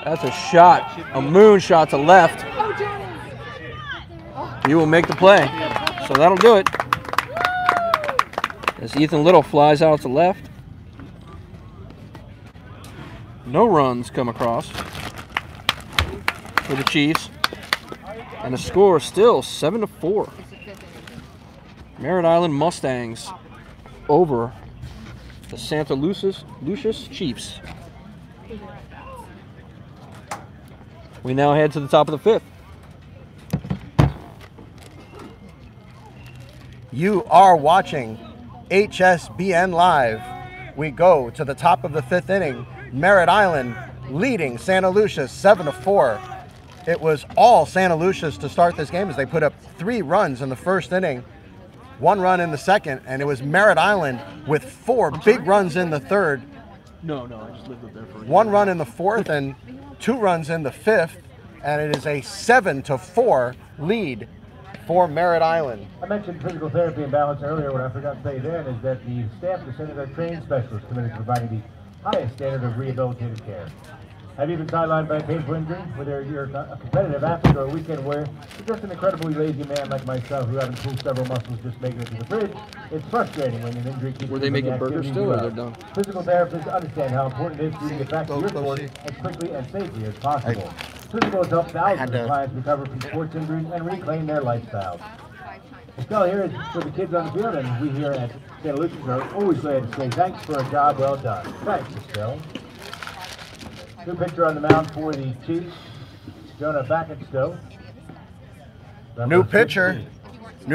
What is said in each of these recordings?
That's a shot, a moon shot to left. You will make the play, so that'll do it. As Ethan Little flies out to left. No runs come across for the Chiefs. And the score is still 7-4. Merritt Island Mustangs over the Santaluces Chiefs. We now head to the top of the fifth. You are watching HSBN Live. We go to the top of the fifth inning. Merritt Island leading Santaluces 7-4. It was all Santaluces to start this game as they put up 3 runs in the first inning, 1 run in the second, and it was Merritt Island with 4 big runs in the third. No, I just lived up there for 1 run in the fourth and 2 runs in the fifth, and it is a 7-4 lead for Merritt Island. I mentioned physical therapy and balance earlier. What I forgot to say then is that the staff of the Center are trained specialists committed to providing the highest standard of rehabilitative care. Have you been sidelined by a painful injury? Whether you're a competitive athlete or a weekend warrior, you're just an incredibly lazy man like myself who haven't pulled several muscles just making it to the fridge. It's frustrating when an injury keeps. Were they making burgers still, or they're done? Physical therapists understand how important it is for you to get back to your sport as quickly and safely as possible. Physicals help thousands of clients recover from sports injuries and reclaim their lifestyles. Estelle here is for the kids on the field, and we here at Santaluces are always glad to say thanks for a job well done. Thanks, Estelle. New pitcher on the mound for the Chiefs, Jonah Backetstow. New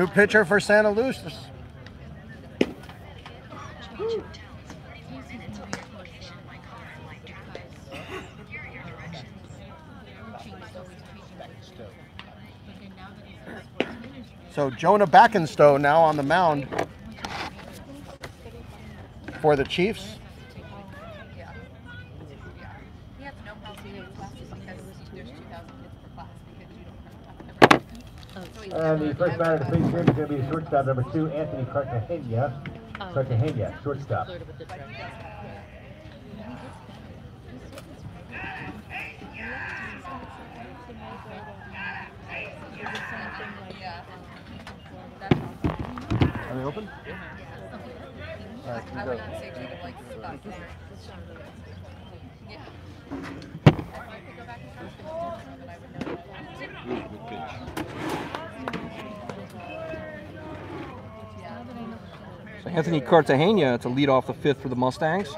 pitcher for Santaluces. So Jonah Backetstow now on the mound for the Chiefs. And the first batter to face him is going to be the shortstop, number 2, Anthony Cartagena. Cartagena, shortstop. Are they open? I would not say to you like stop there. Yeah. I could go back and forth, but I would know that. So Anthony Cartagena to lead off the fifth for the Mustangs.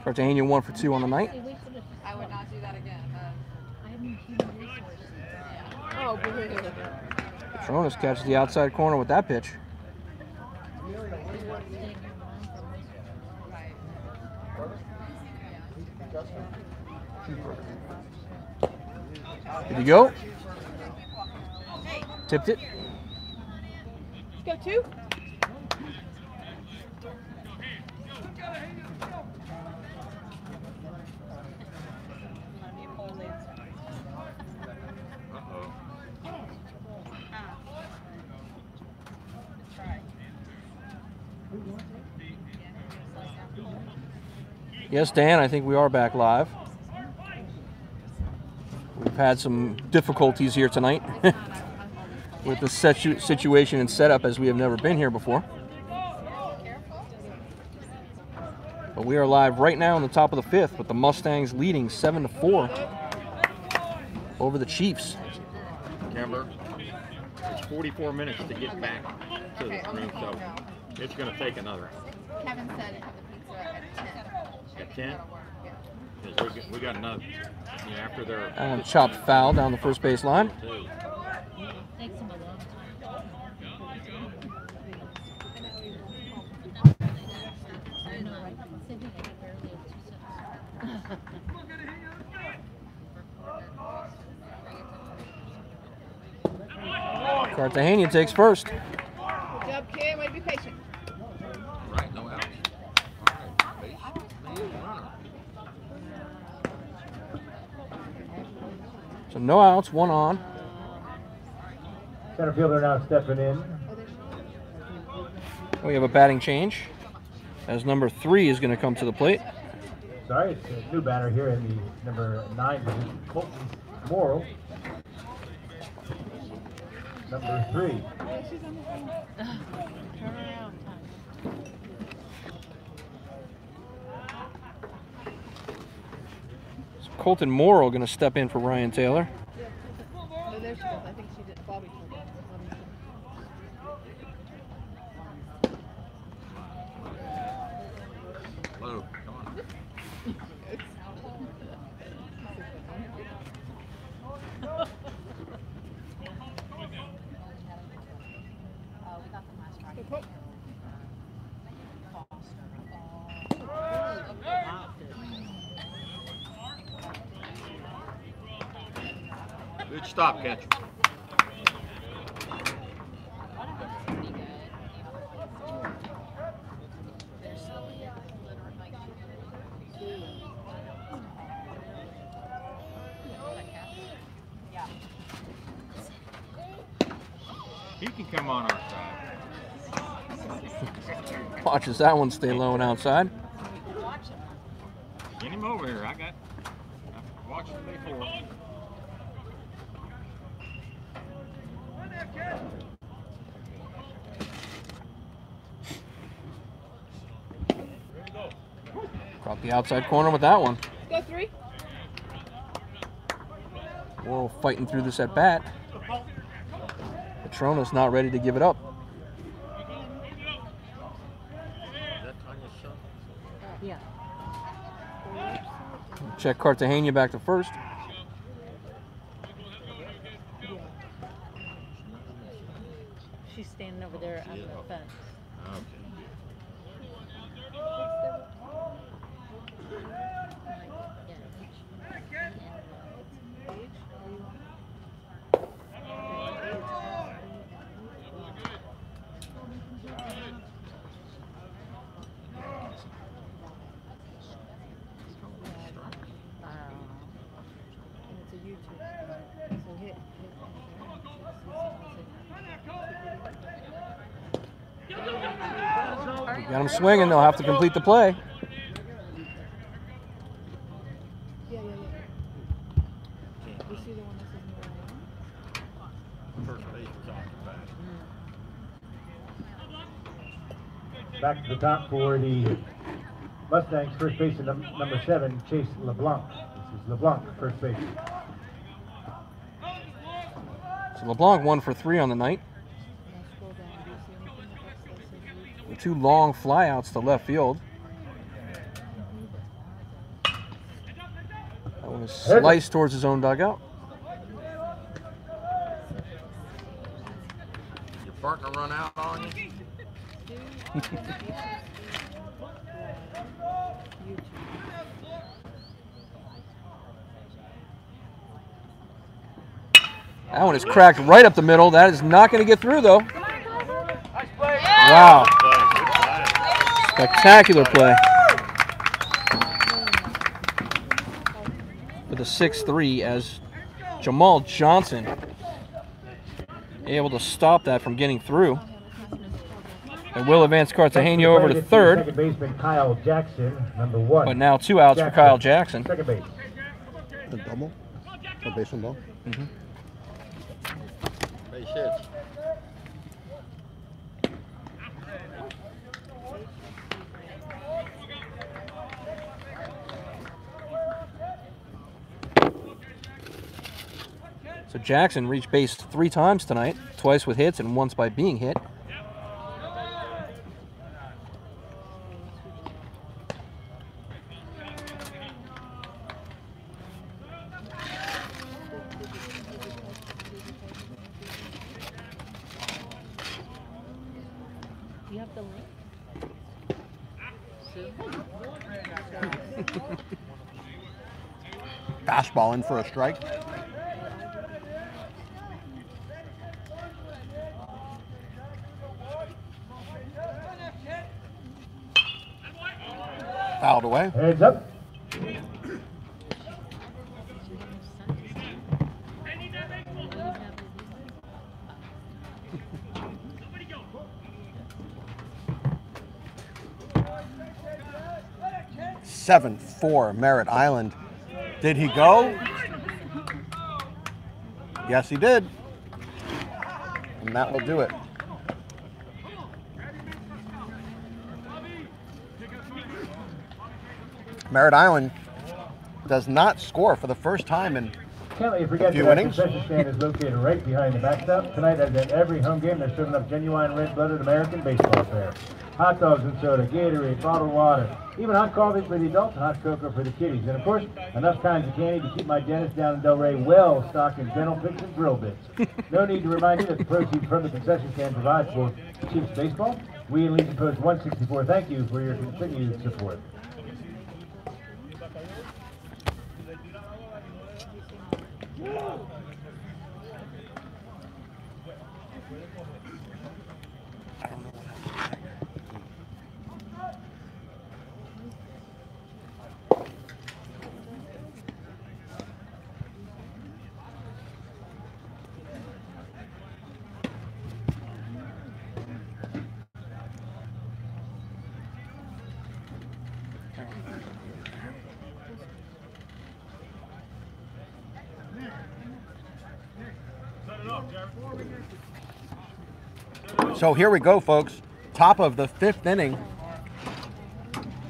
Cartagena 1 for 2 on the night. I would not do that again. Petronas catches the outside corner with that pitch. Here we go. Tipped it. Let's go 2. Yes, Dan, I think we are back live. We've had some difficulties here tonight with the situation and setup as we have never been here before. But we are live right now in the top of the fifth with the Mustangs leading 7-4 over the Chiefs. Camber, it's 44 minutes to get back to the screen, so it's going to take another. Kevin said have the pizza at 10. At 10? Because we got another. After their And chopped foul down the first base line. Cartagena takes first. Good job, kid. Way to be patient. Right, no outs. So no outs, 1 on. Center fielder now stepping in. We have a batting change as number 3 is going to come to the plate. sorry, it's a new batter here in the number 9 position, Colton Morrow. Number 3. So Colton Morrow going to step in for Ryan Taylor. Oh, there she goes. I think she did. Bobby told her. Hello, come on. Good stop, catcher. He can come on our side. Watches that one stay low and outside. Get him over here. I've watched him before. Caught the outside corner with that one. Go 3. Morrow fighting through this at bat. Petrona's not ready to give it up. Yeah. Check Cartagena back to first. She's standing over there on the fence. Got him swinging. They'll have to complete the play. Yeah. You see the one that says First base was off the bat. Back to the top for the Mustangs, first baseman number 7, Chase LeBlanc. This is LeBlanc, first base. So LeBlanc 1 for 3 on the night. With 2 long flyouts to left field. That one is sliced towards his own dugout. Your partner run out on you? That one is cracked right up the middle. That is not going to get through, though. Wow. Spectacular play. For the 6-3 as Jamal Johnson able to stop that from getting through. And will advance Cartagena over to third. Second baseman Kyle Jackson, number 1. But now 2 outs for Kyle Jackson. Second base. The double? A base on ball? Mm-hmm. Base hits. So Jackson reached base 3 times tonight, twice with hits and once by being hit. You have the link? Fastball in for a strike. Fouled away. Heads up. 7-4 Merritt Island. Did he go? Yes, he did. And that will do it. Merritt Island does not score for the first time in Can't let you forget few that innings. the concession stand is located right behind the backstop. Tonight, as at every home game, they're serving up genuine red-blooded American baseball fare. Hot dogs and soda, Gatorade, bottled water, even hot coffee for the adults and hot cocoa for the kiddies. And of course, enough kinds of candy to keep my dentist down in Delray well stocked in dental picks and drill bits. No need to remind you that the proceeds from the concession stand provides for Chiefs baseball. We in Legion Post 164 thank you for your continued support. So here we go, folks. Top of the 5th inning.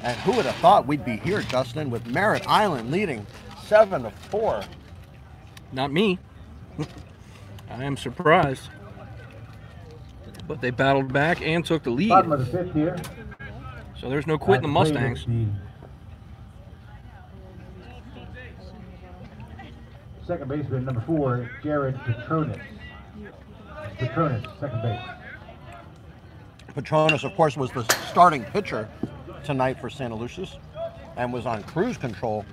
And who would have thought we'd be here, Justin, with Merritt Island leading 7-4. Not me. I am surprised. But they battled back and took the lead. Bottom of the 5th here. So there's no quitting the Mustangs. Second baseman, number 4, Jared Petronis. Petronis, second base. Petronis, of course, was the starting pitcher tonight for Santaluces and was on cruise control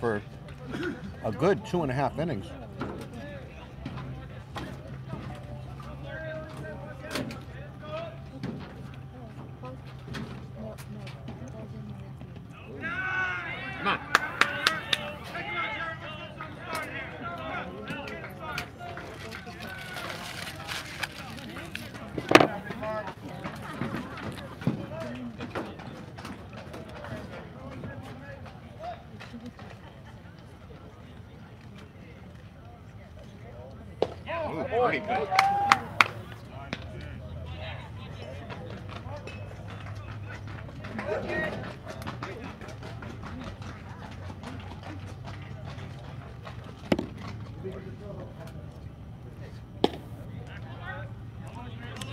for a good 2.5 innings. Come on. Pretty good.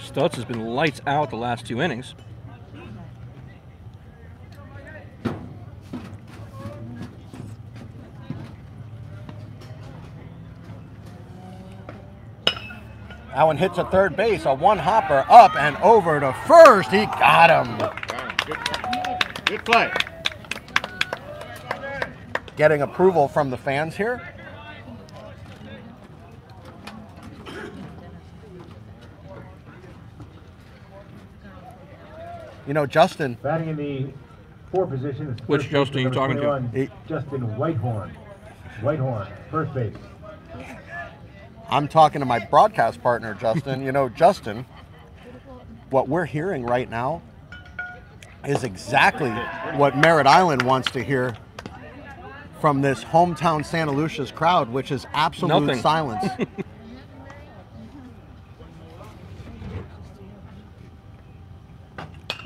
Stutz has been lights out the last 2 innings. Allen hits at third base, a one-hopper up and over to first. He got him. Good play. Getting approval from the fans here. You know, Justin. Batting in the 4 position is Which Justin are you talking to? Justin Whitehorn. Whitehorn, first base. I'm talking to my broadcast partner, Justin. You know, Justin, what we're hearing right now is exactly what Merritt Island wants to hear from this hometown Santaluces crowd, which is absolute Nothing. silence.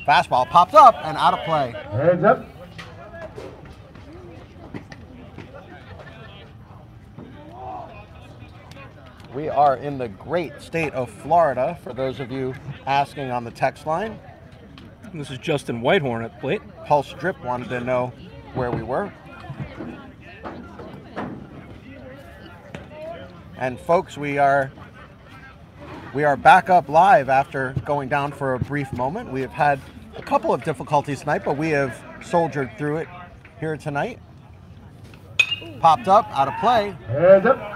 Fastball popped up and out of play. Heads up. We are in the great state of Florida, for those of you asking on the text line. This is Justin Whitehorn at the plate. Pulse Drip wanted to know where we were. And folks, we are back up live after going down for a brief moment. We have had a couple of difficulties tonight, but we have soldiered through it here tonight. Popped up, out of play. Heads up.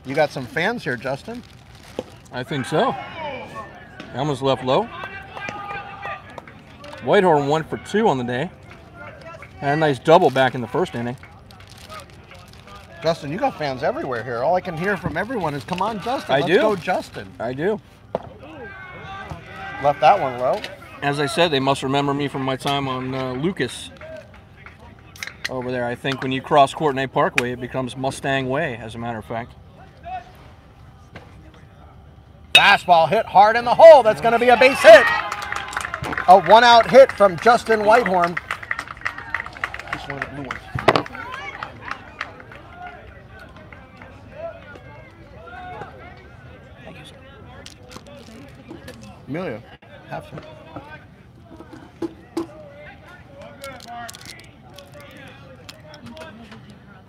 You got some fans here, Justin. I think so. Almost left low. Whitehorn 1 for 2 on the day. Had a nice double back in the first inning. Justin, you got fans everywhere here. All I can hear from everyone is, come on, Justin. Let's go, Justin. I do. Left that one low. As I said, they must remember me from my time on Lucas over there. I think when you cross Courtenay Parkway, it becomes Mustang Way, as a matter of fact. Fastball hit hard in the hole. That's going to be a base hit. A one-out hit from Justin Whitehorn. This one of the blue ones. Thank you, sir. Amelia, have some.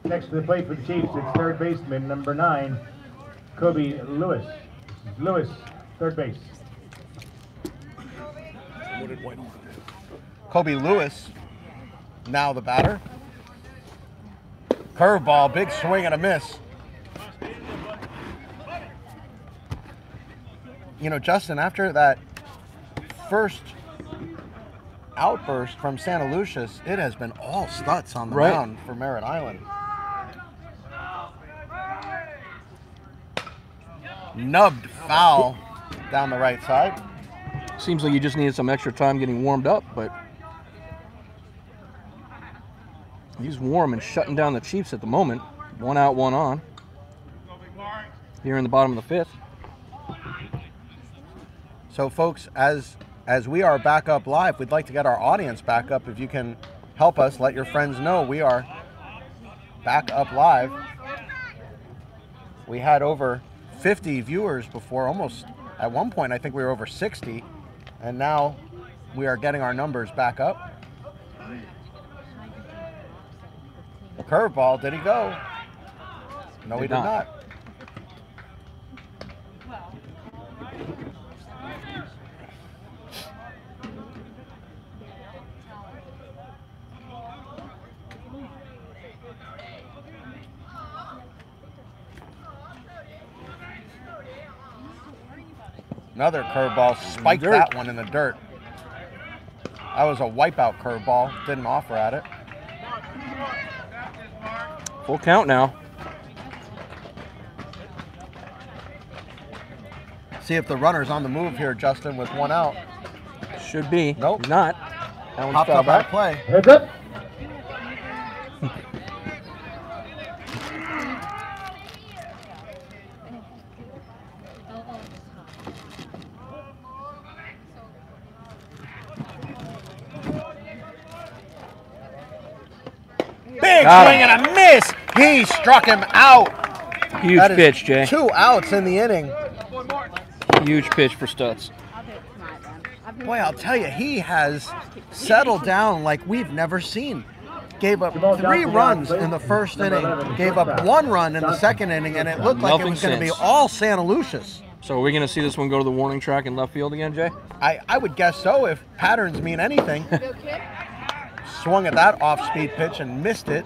Next to the plate for the Chiefs, it's third baseman number 9, Kobe Lewis. Lewis, third base. Kobe Lewis, now the batter. Curveball, big swing and a miss. You know, Justin, after that first outburst from Santaluces, it has been all studs on the mound for Merritt Island. Nubbed foul down the right side. Seems like you just needed some extra time getting warmed up, but he's warm and shutting down the Chiefs at the moment. 1 out, 1 on. Here in the bottom of the 5th. So, folks, as we are back up live, we'd like to get our audience back up. If you can help us, let your friends know we are back up live. We had over 50 viewers before, almost at one point I think we were over 60, and now we are getting our numbers back up. Curveball, did he go? No, he did not. Another curveball, spiked that one in the dirt. That was a wipeout curveball, didn't offer at it. Full count now. See if the runner's on the move here, Justin, with 1 out. Should be. Nope. He's not. That one's Popped foul up back. that play. Heads up. Big swing and a miss. He struck him out. Huge pitch, Jay. 2 outs in the inning. Huge pitch for Stutz. Boy, I'll tell you, he has settled down like we've never seen. Gave up 3 runs in the first inning, gave up 1 run in the second inning, and it looked like it was going to be all Santaluces. So are we going to see this one go to the warning track in left field again, Jay? I would guess so if patterns mean anything. Swung at that off-speed pitch and missed it,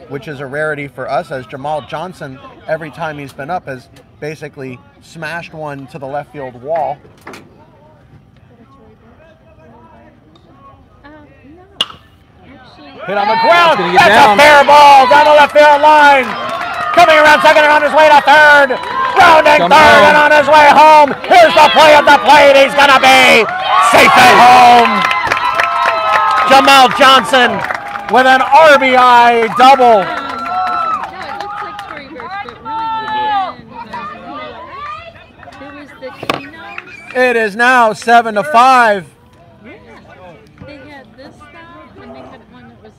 which is a rarity for us, as Jamal Johnson, every time he's been up, has basically smashed one to the left field wall. Hit on the ground. That's a fair ball down the left field line. Coming around second and on his way to third. Rounding third and on his way home. Here's the play at the plate. He's going to be safe at home. Jamal Johnson with an RBI double. It is now 7-5.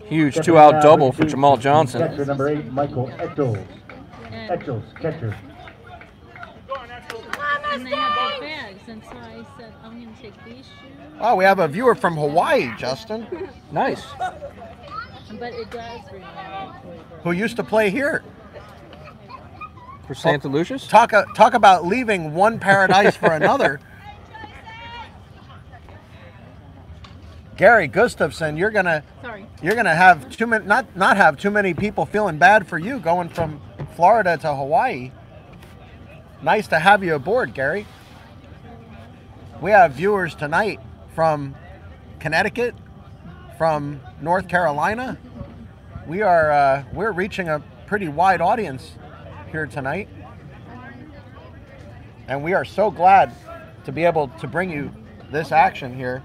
Huge 2-out double for Jamal Johnson. Catcher number 8, Michael Etchels. Etchels, catcher. And they had their bags, and so I said, I'm going to take these shoes. Oh, we have a viewer from Hawaii, Justin. Nice. But it does remind me. Who used to play here. For Santaluces? Talk about leaving one paradise for another. Gary Gustafson, you're gonna have not have too many people feeling bad for you going from Florida to Hawaii. Nice to have you aboard, Gary. We have viewers tonight from Connecticut, from North Carolina, we're reaching a pretty wide audience here tonight, and we are so glad to be able to bring you this action here.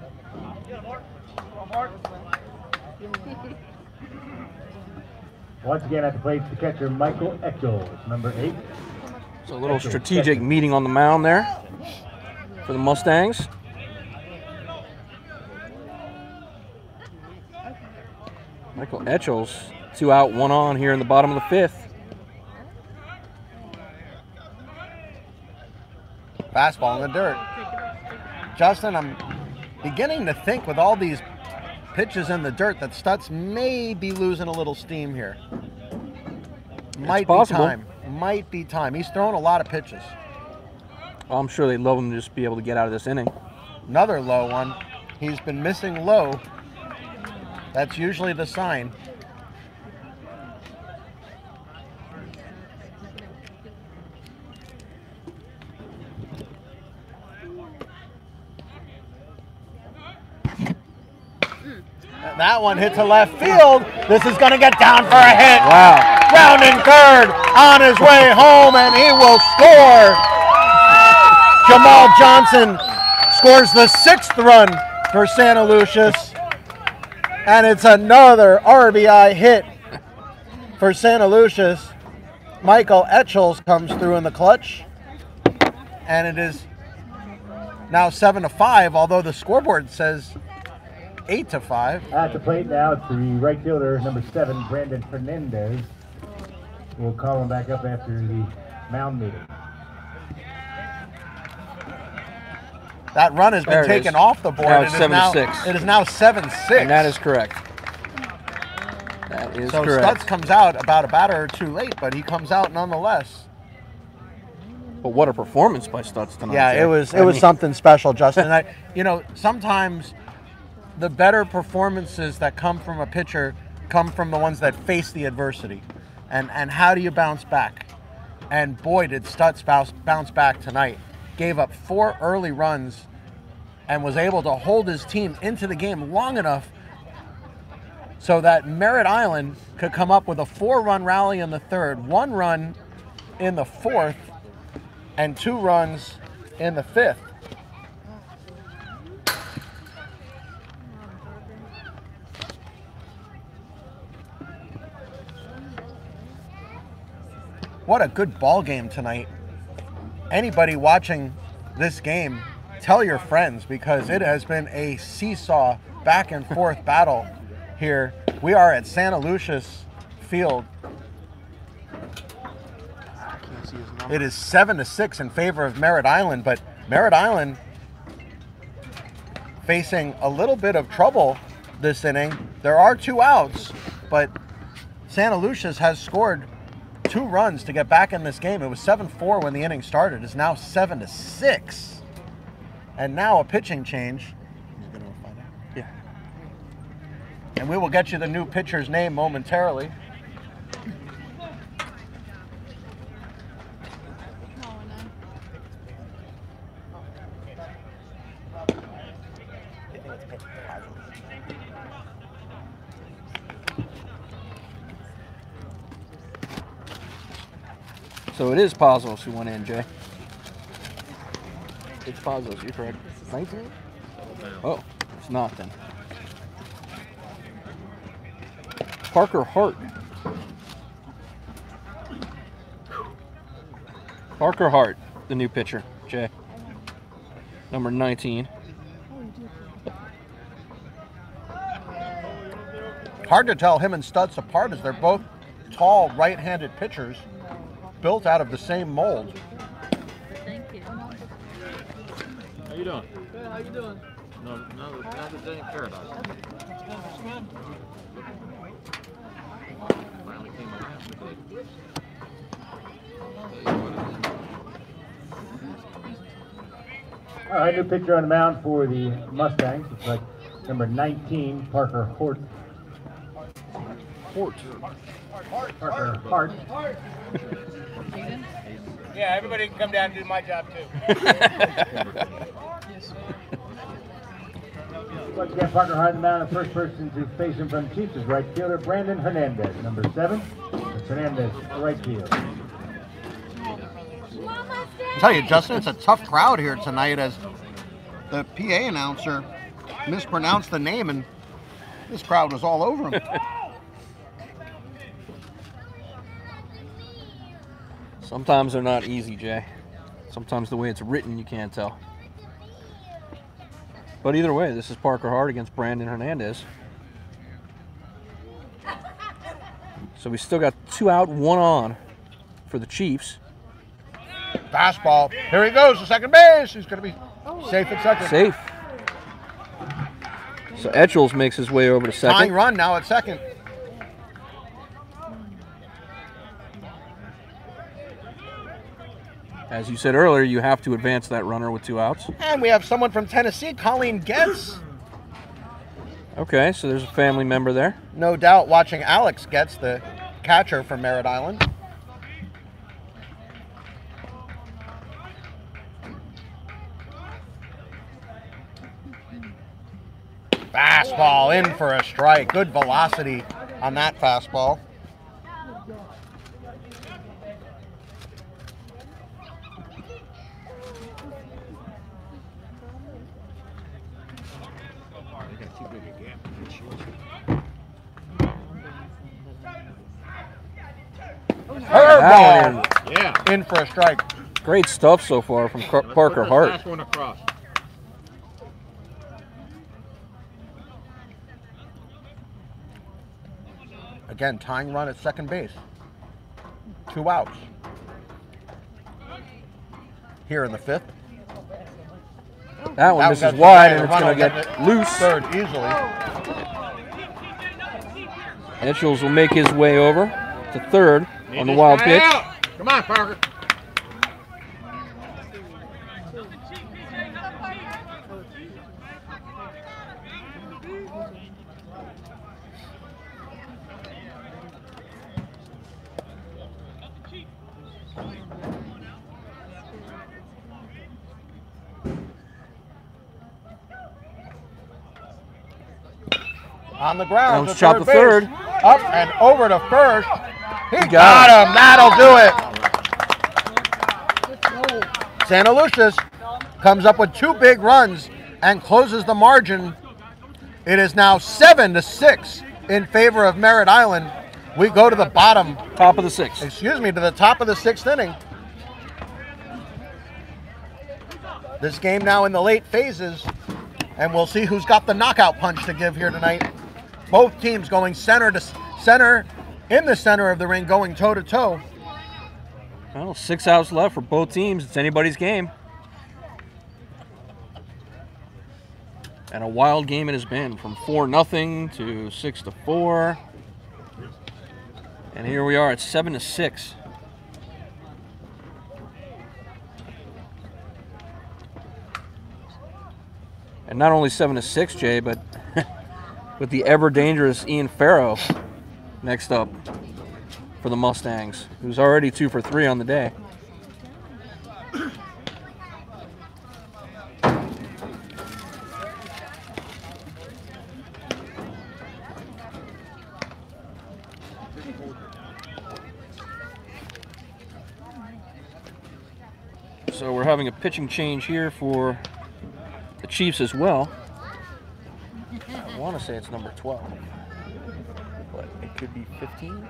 Once again at the plate, the catcher Michael Echols, number 8. So a little strategic meeting on the mound there for the Mustangs. Michael Echols, 2 out, 1 on here in the bottom of the 5th. Fastball in the dirt. Justin, I'm beginning to think with all these pitches in the dirt that Stutz may be losing a little steam here. Might be time. Might be time. He's thrown a lot of pitches. I'm sure they'd love him to just be able to get out of this inning. Another low one. He's been missing low. That's usually the sign. That one hit to left field. This is going to get down for a hit. Wow. Rounding third on his way home, and he will score. Jamal Johnson scores the 6th run for Santaluces, and it's another RBI hit for Santaluces. Michael Echols comes through in the clutch, and it is now 7-5, although the scoreboard says 8-5. At the plate now, it's the right fielder, number 7, Brandon Fernandez. We'll call him back up after the mound meeting. That run has been taken off the board. Now it's 7-6. It is now 7-6. And that is correct. That is correct. So Stutz comes out about a batter or two late, but he comes out nonetheless. But what a performance by Stutz tonight. Yeah, it was something special, Justin. Sometimes the better performances that come from a pitcher come from the ones that face the adversity. And how do you bounce back? And boy, did Stutz bounce back tonight. Gave up 4 early runs and was able to hold his team into the game long enough so that Merritt Island could come up with a 4-run rally in the 3rd, 1 run in the 4th, and 2 runs in the 5th. What a good ball game tonight. Anybody watching this game, tell your friends, because it has been a seesaw back and forth battle here. We are at Santaluces Field. It is 7-6 in favor of Merritt Island, but Merritt Island facing a little bit of trouble this inning. There are 2 outs, but Santaluces has scored 2 runs to get back in this game. It was 7-4 when the inning started. It's now 7-6. And now a pitching change. Yeah. And we will get you the new pitcher's name momentarily. So it is Pazos who went in, Jay. It's Pazos, you're correct. 19? Oh, it's not then. Parker Hart. Parker Hart, the new pitcher, Jay. Number 19. Hard to tell him and Stutz apart as they're both tall right-handed pitchers built out of the same mold. Thank you. How you doing? Good. How you doing? No, this ain't paradise. Finally came around today. All right, new pitcher on the mound for the Mustangs. It's like number 19, Parker Hort. Parker Hart. Yeah, everybody can come down and do my job too. Once again, Parker Hart, the man, the first person to face him from the Chiefs is right fielder Brandon Hernandez, number 7. That's Hernandez, right field. I'll tell you, Justin, it's a tough crowd here tonight as the PA announcer mispronounced the name and this crowd was all over him. Sometimes they're not easy, Jay. Sometimes the way it's written, you can't tell. But either way, this is Parker Hart against Brandon Hernandez. So we still got 2 out, 1 on for the Chiefs. Fastball. Here he goes to second base. He's going to be safe at second. Safe. So Etchels makes his way over to second. Tying run now at second. As you said earlier, you have to advance that runner with 2 outs. And we have someone from Tennessee, Colleen Getz. Okay, so there's a family member there. No doubt watching Alex Getz, the catcher from Merritt Island. Fastball in for a strike. Good velocity on that fastball. Curveball. Yeah. In for a strike. Great stuff so far from Parker Hart. Last one across. Again, tying run at second base. 2 outs. Here in the 5th. That one That misses gets wide, away. and it's going to Runner get gets loose. Third easily. Etchels will make his way over to third on the wild pitch. Out. Come on, Parker. On the ground. Jones chopped the third. Up and over to first. He got got him. That'll do it. Santaluces comes up with 2 big runs and closes the margin. It is now 7-6 in favor of Merritt Island. We go to the bottom. Top of the 6th. Excuse me, to the top of the 6th inning. This game now in the late phases, and we'll see who's got the knockout punch to give here tonight. Both teams going center to center, in the center of the ring, going toe to toe. Well, 6 outs left for both teams. It's anybody's game. And a wild game it has been, from 4-0 to 6-4. And here we are at 7-6. And not only 7-6, Jay, but with the ever dangerous Ian Farrow next up for the Mustangs, who's already 2 for 3 on the day. So we're having a pitching change here for the Chiefs as well. I want to say it's number 12, but it could be 15.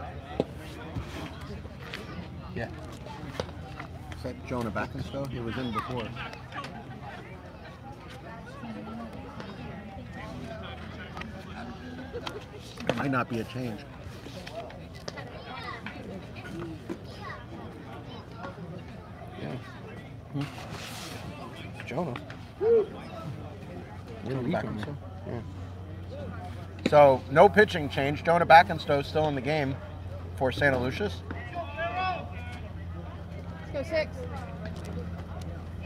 Yeah. Is that Jonah Backenstow? He was in before. It might not be a change. Yeah. Jonah. Backenstow. Yeah. So no pitching change. Jonah Backenstow still in the game for Santaluces. Go 6.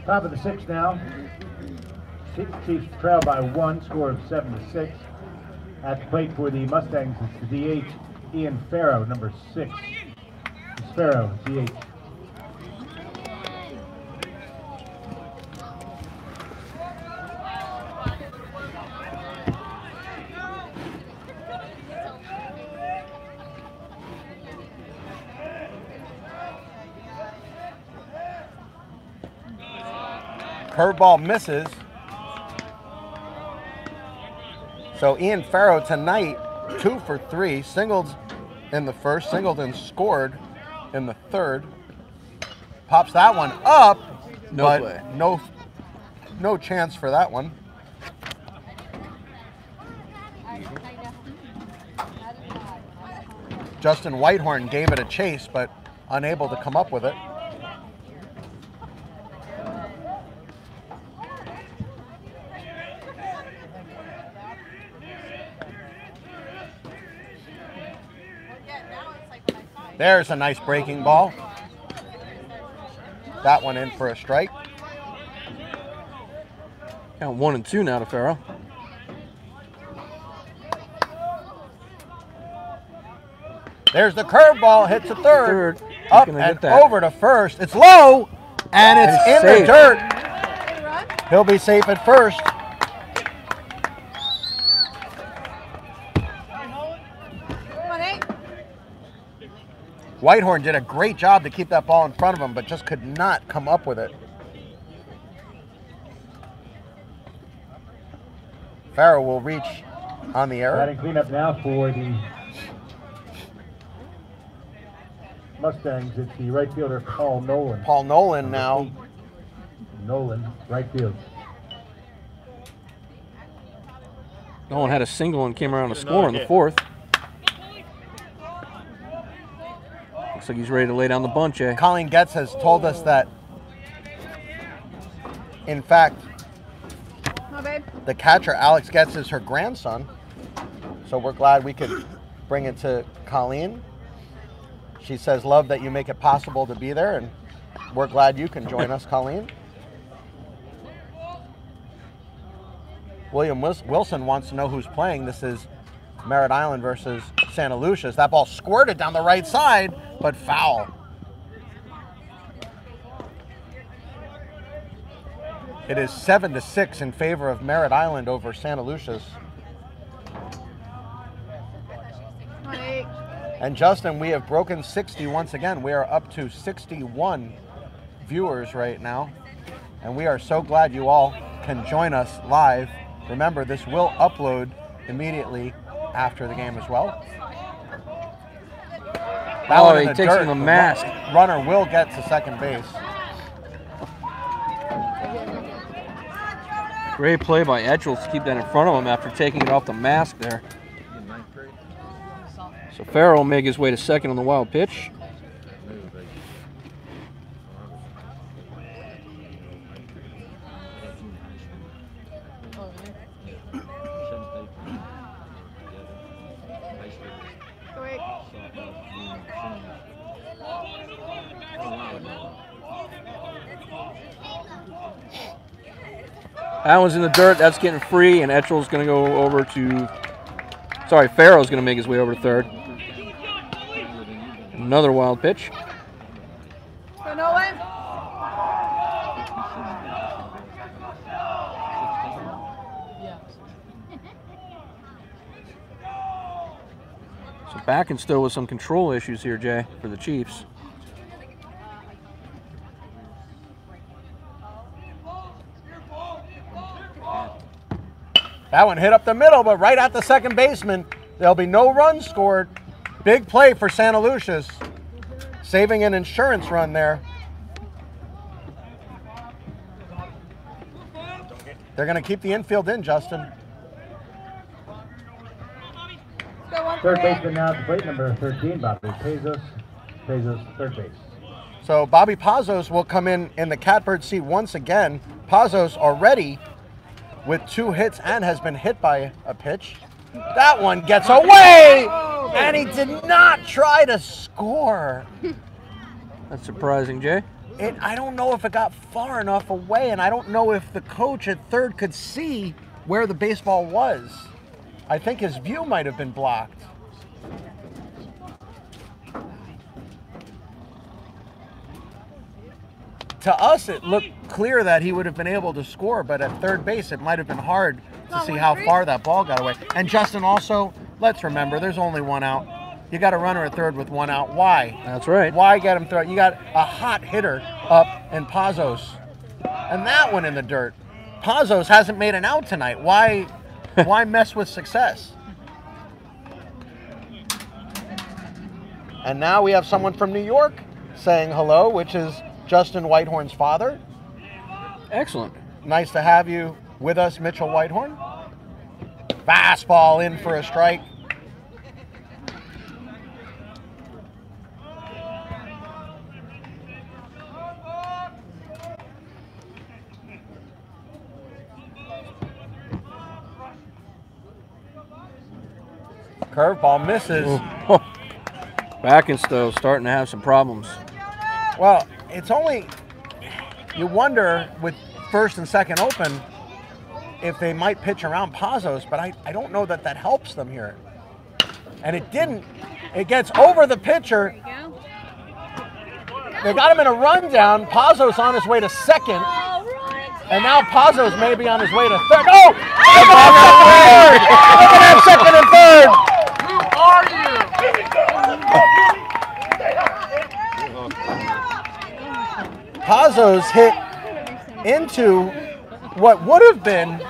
Top of the 6th now. Chiefs trail by 1, score of 7-6. At the plate for the Mustangs, it's the DH, Ian Farrow, number 6. It's Farrow, DH. Curveball misses. So Ian Farrow tonight, 2 for 3, singled in the first, singled and scored in the third. Pops that one up, but play. no chance for that one. Justin Whitehorn gave it a chase, but unable to come up with it. There's a nice breaking ball. That one in for a strike. Count 1 and 2 now to Farrow. There's the curveball, hits the third. He's Up gonna and get that. over to first. It's low, and it's It's in safe. the dirt. He'll be safe at first. Whitehorn did a great job to keep that ball in front of him, but just could not come up with it. Farrow will reach on the error. Batting cleanup now for the Mustangs. It's the right fielder, Paul Nolan. Paul Nolan now. Nolan, right field. Nolan had a single and came around to score in the fourth. Looks like he's ready to lay down the bunt, Jay. Colleen Getz has told us that, in fact, the catcher, Alex Getz, is her grandson. So we're glad we could bring it to Colleen. She says, love that you make it possible to be there, and we're glad you can join us, Colleen. William Wilson wants to know who's playing. This is Merritt Island versus Santaluces. That ball squirted down the right side, but foul. It is 7-6 in favor of Merritt Island over Santaluces. And Justin, we have broken 60 once again. We are up to 61 viewers right now. And we are so glad you all can join us live. Remember, this will upload immediately after the game as well. That one in he the takes dirt. him a mask. Runner will get to second base. Great play by Etchels to keep that in front of him after taking it off the mask there. So Farrow will make his way to second on the wild pitch. That one's in the dirt. That's getting free, and Etchel's going to go over to... Sorry, Farrow's going to make his way over to third. Another wild pitch. Go Nolan. So back and still with some control issues here, Jay, for the Chiefs. That one hit up the middle, but right at the second baseman. There'll be no runs scored. Big play for Santaluces. Saving an insurance run there. They're going to keep the infield in, Justin. Third baseman now at the plate, number 13, Bobby Pazos. Pazos, third base. So Bobby Pazos will come in the catbird seat once again. Pazos already with 2 hits and has been hit by a pitch. That one gets away, and he did not try to score. That's surprising, Jay. I don't know if it got far enough away, and I don't know if the coach at third could see where the baseball was. I think his view might have been blocked. To us, it looked clear that he would have been able to score, but at third base, it might have been hard to see how far that ball got away. And Justin, also, let's remember, there's only 1 out. You got a runner at third with 1 out. Why? That's right. Why get him through? You got a hot hitter up in Pazos. And that one in the dirt. Pazos hasn't made an out tonight. Why mess with success? And now we have someone from New York saying hello, which is Justin Whitehorn's father. Excellent. Nice to have you with us, Mitchell Whitehorn. Fastball in for a strike. Curveball misses. Backenstow starting to have some problems. Well, it's only, you wonder with first and second open if they might pitch around Pazos, but I don't know that helps them here. And it didn't. It gets over the pitcher. They got him in a rundown. Pazos on his way to second. And now Pazos may be on his way to third. Oh! Look at that second and third. Pazos hit into what would have been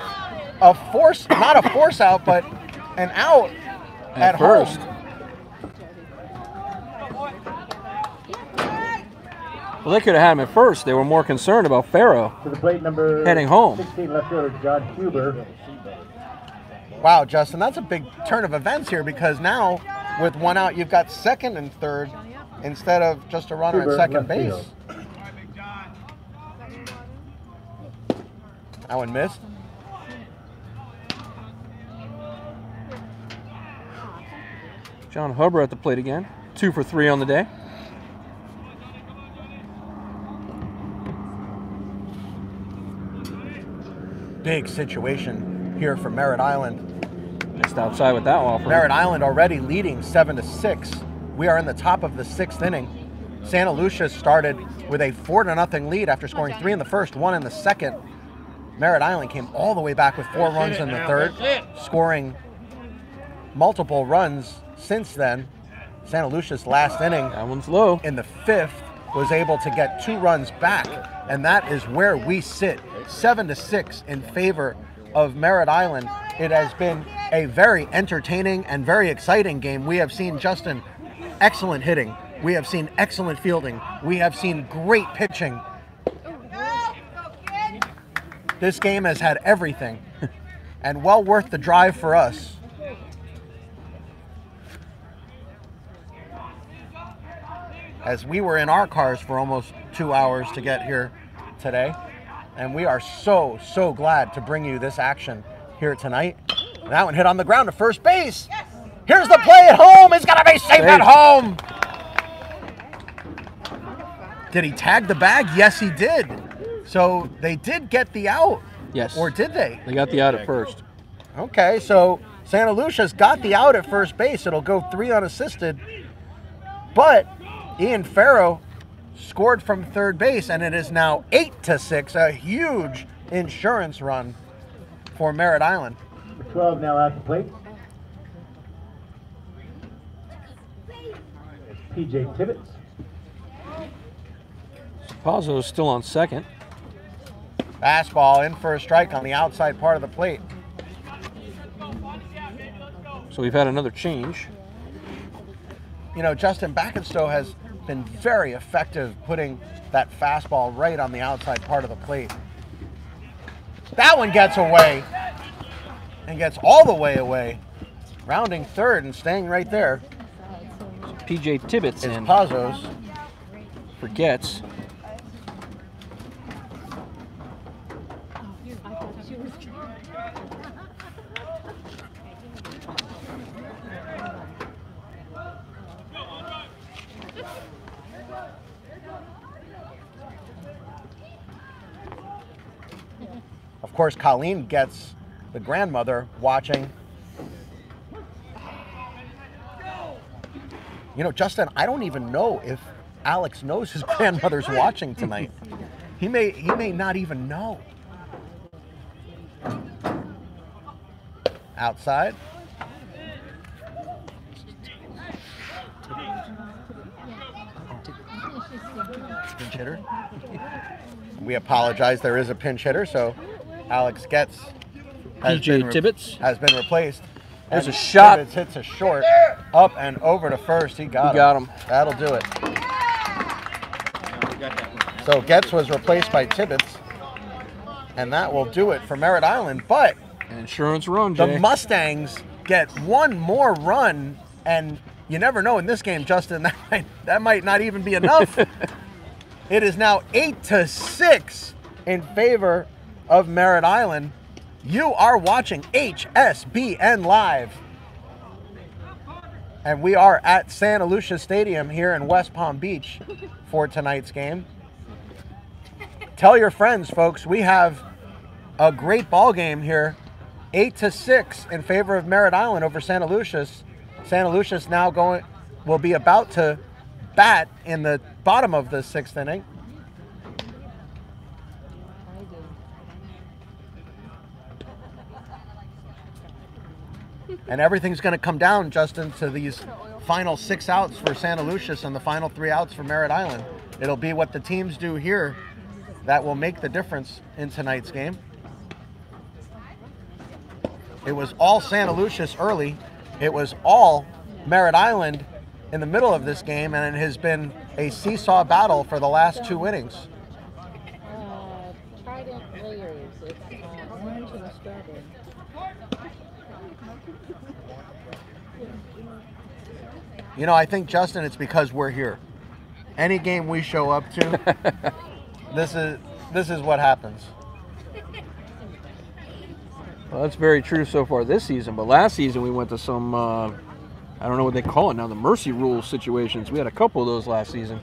a force, not a force out, but an out at first. home. Well, they could have had him at first. They were more concerned about Farrow To the plate, number heading home. 16 left fielder John Huber. Wow, Justin, that's a big turn of events here because now with one out, you've got second and third instead of just a runner Huber, at second left base. field. That one missed. John Huber at the plate again. 2 for 3 on the day. Big situation here for Merritt Island. Missed outside with that offer. Merritt Island already leading 7-6. We are in the top of the 6th inning. Santaluces started with a 4-0 lead after scoring 3 in the first, 1 in the second. Merritt Island came all the way back with 4 runs in the third, scoring multiple runs since then. Santaluces last inning That one's low. in the 5th was able to get 2 runs back, and that is where we sit, 7-6 in favor of Merritt Island. It has been a very entertaining and very exciting game. We have seen, Justin, excellent hitting. We have seen excellent fielding. We have seen great pitching. This game has had everything, and well worth the drive for us. As we were in our cars for almost 2 hours to get here today, and we are so glad to bring you this action here tonight. That one hit on the ground to first base. Here's the play at home. It's gonna be safe at home. Did he tag the bag? Yes, he did. So they did get the out. Yes. Or did they? They got the out at first. Okay, so Santaluces got the out at first base. It'll go 3 unassisted. But Ian Farrow scored from third base, and it is now 8-6, a huge insurance run for Merritt Island. 12 now at the plate. PJ Tibbetts. Pazos still on second. Fastball in for a strike on the outside part of the plate. So we've had another change. You know, Justin Backenstow has been very effective putting that fastball right on the outside part of the plate. That one gets away and gets all the way away. Rounding third and staying right there PJ Tibbetts is in Pazos. for Getz. Of course, Colleen gets the grandmother watching. You know, Justin, I don't even know if Alex knows his grandmother's watching tonight. He may not even know. Outside. Pinch hitter. We apologize. There is a pinch hitter, so Alex Getz PJ Tibbetts has been replaced. There's a shot. Tibbetts hits a short up and over to first. He got him. That'll do it. So Getz was replaced by Tibbetts, and that will do it for Merritt Island. But an insurance run, Jay. The Mustangs get one more run, and you never know in this game, Justin. That might not even be enough. It is now 8-6 in favor of Merritt Island. You are watching HSBN Live. And we are at Santaluces Stadium here in West Palm Beach for tonight's game. Tell your friends, folks, we have a great ball game here. 8-6 in favor of Merritt Island over Santaluces. Santaluces now will be about to bat in the bottom of the 6th inning. And everything's going to come down, Justin, to these final 6 outs for Santaluces and the final 3 outs for Merritt Island. It'll be what the teams do here that will make the difference in tonight's game. It was all Santaluces early. It was all Merritt Island in the middle of this game, and it has been a seesaw battle for the last 2 innings. Trident layers. It's orange and a strawberry. You know, I think, Justin, it's because we're here. Any game we show up to, this is what happens. Well, that's very true so far this season, but last season we went to some, I don't know what they call it now, the mercy rule situations. We had a couple of those last season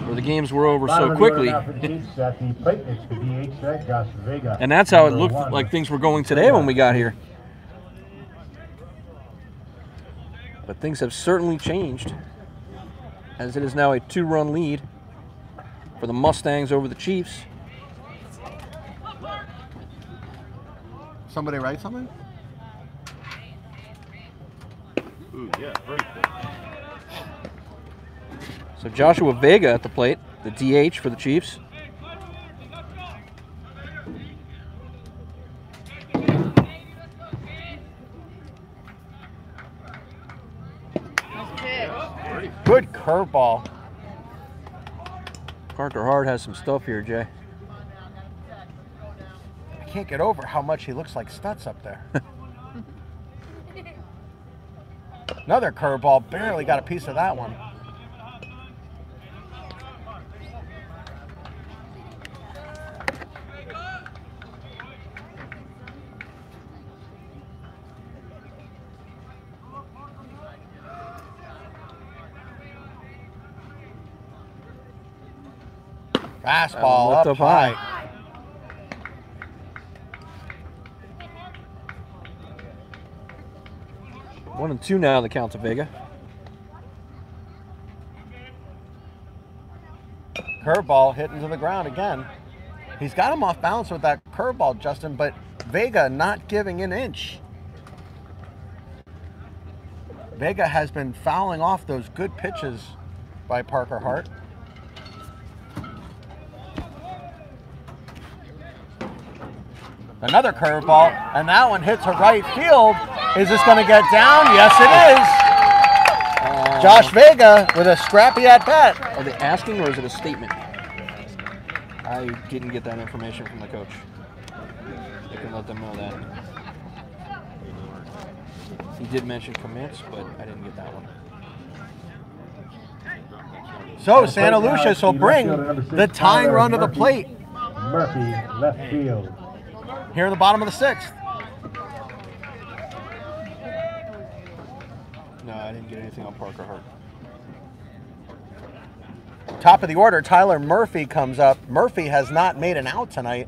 where the games were over so quickly. And that's how it looked like things were going today when we got here. But things have certainly changed, as it is now a 2-run lead for the Mustangs over the Chiefs. Somebody write something? Ooh, yeah, very cool. So Joshua Vega at the plate, the DH for the Chiefs. Good curveball. Parker Hard has some stuff here, Jay. I can't get over how much he looks like Stutz up there. Another curveball, barely got a piece of that one. Fastball up high. 1-2 now, the count to Vega. Curveball hit into the ground again. He's got him off balance with that curveball, Justin, but Vega not giving an inch. Vega has been fouling off those good pitches by Parker Hart. Another curveball, and that one hits a right field. Is this going to get down? Yes, it is. Josh Vega with a scrappy at bat. Are they asking, or is it a statement? I didn't get that information from the coach. I can let them know that. He did mention commits, but I didn't get that one. So Santaluces will bring the tying run to the plate. Murphy, left field. Here in the bottom of the 6th. No, I didn't get anything on Parker Hart. Top of the order, Tyler Murphy comes up. Murphy has not made an out tonight.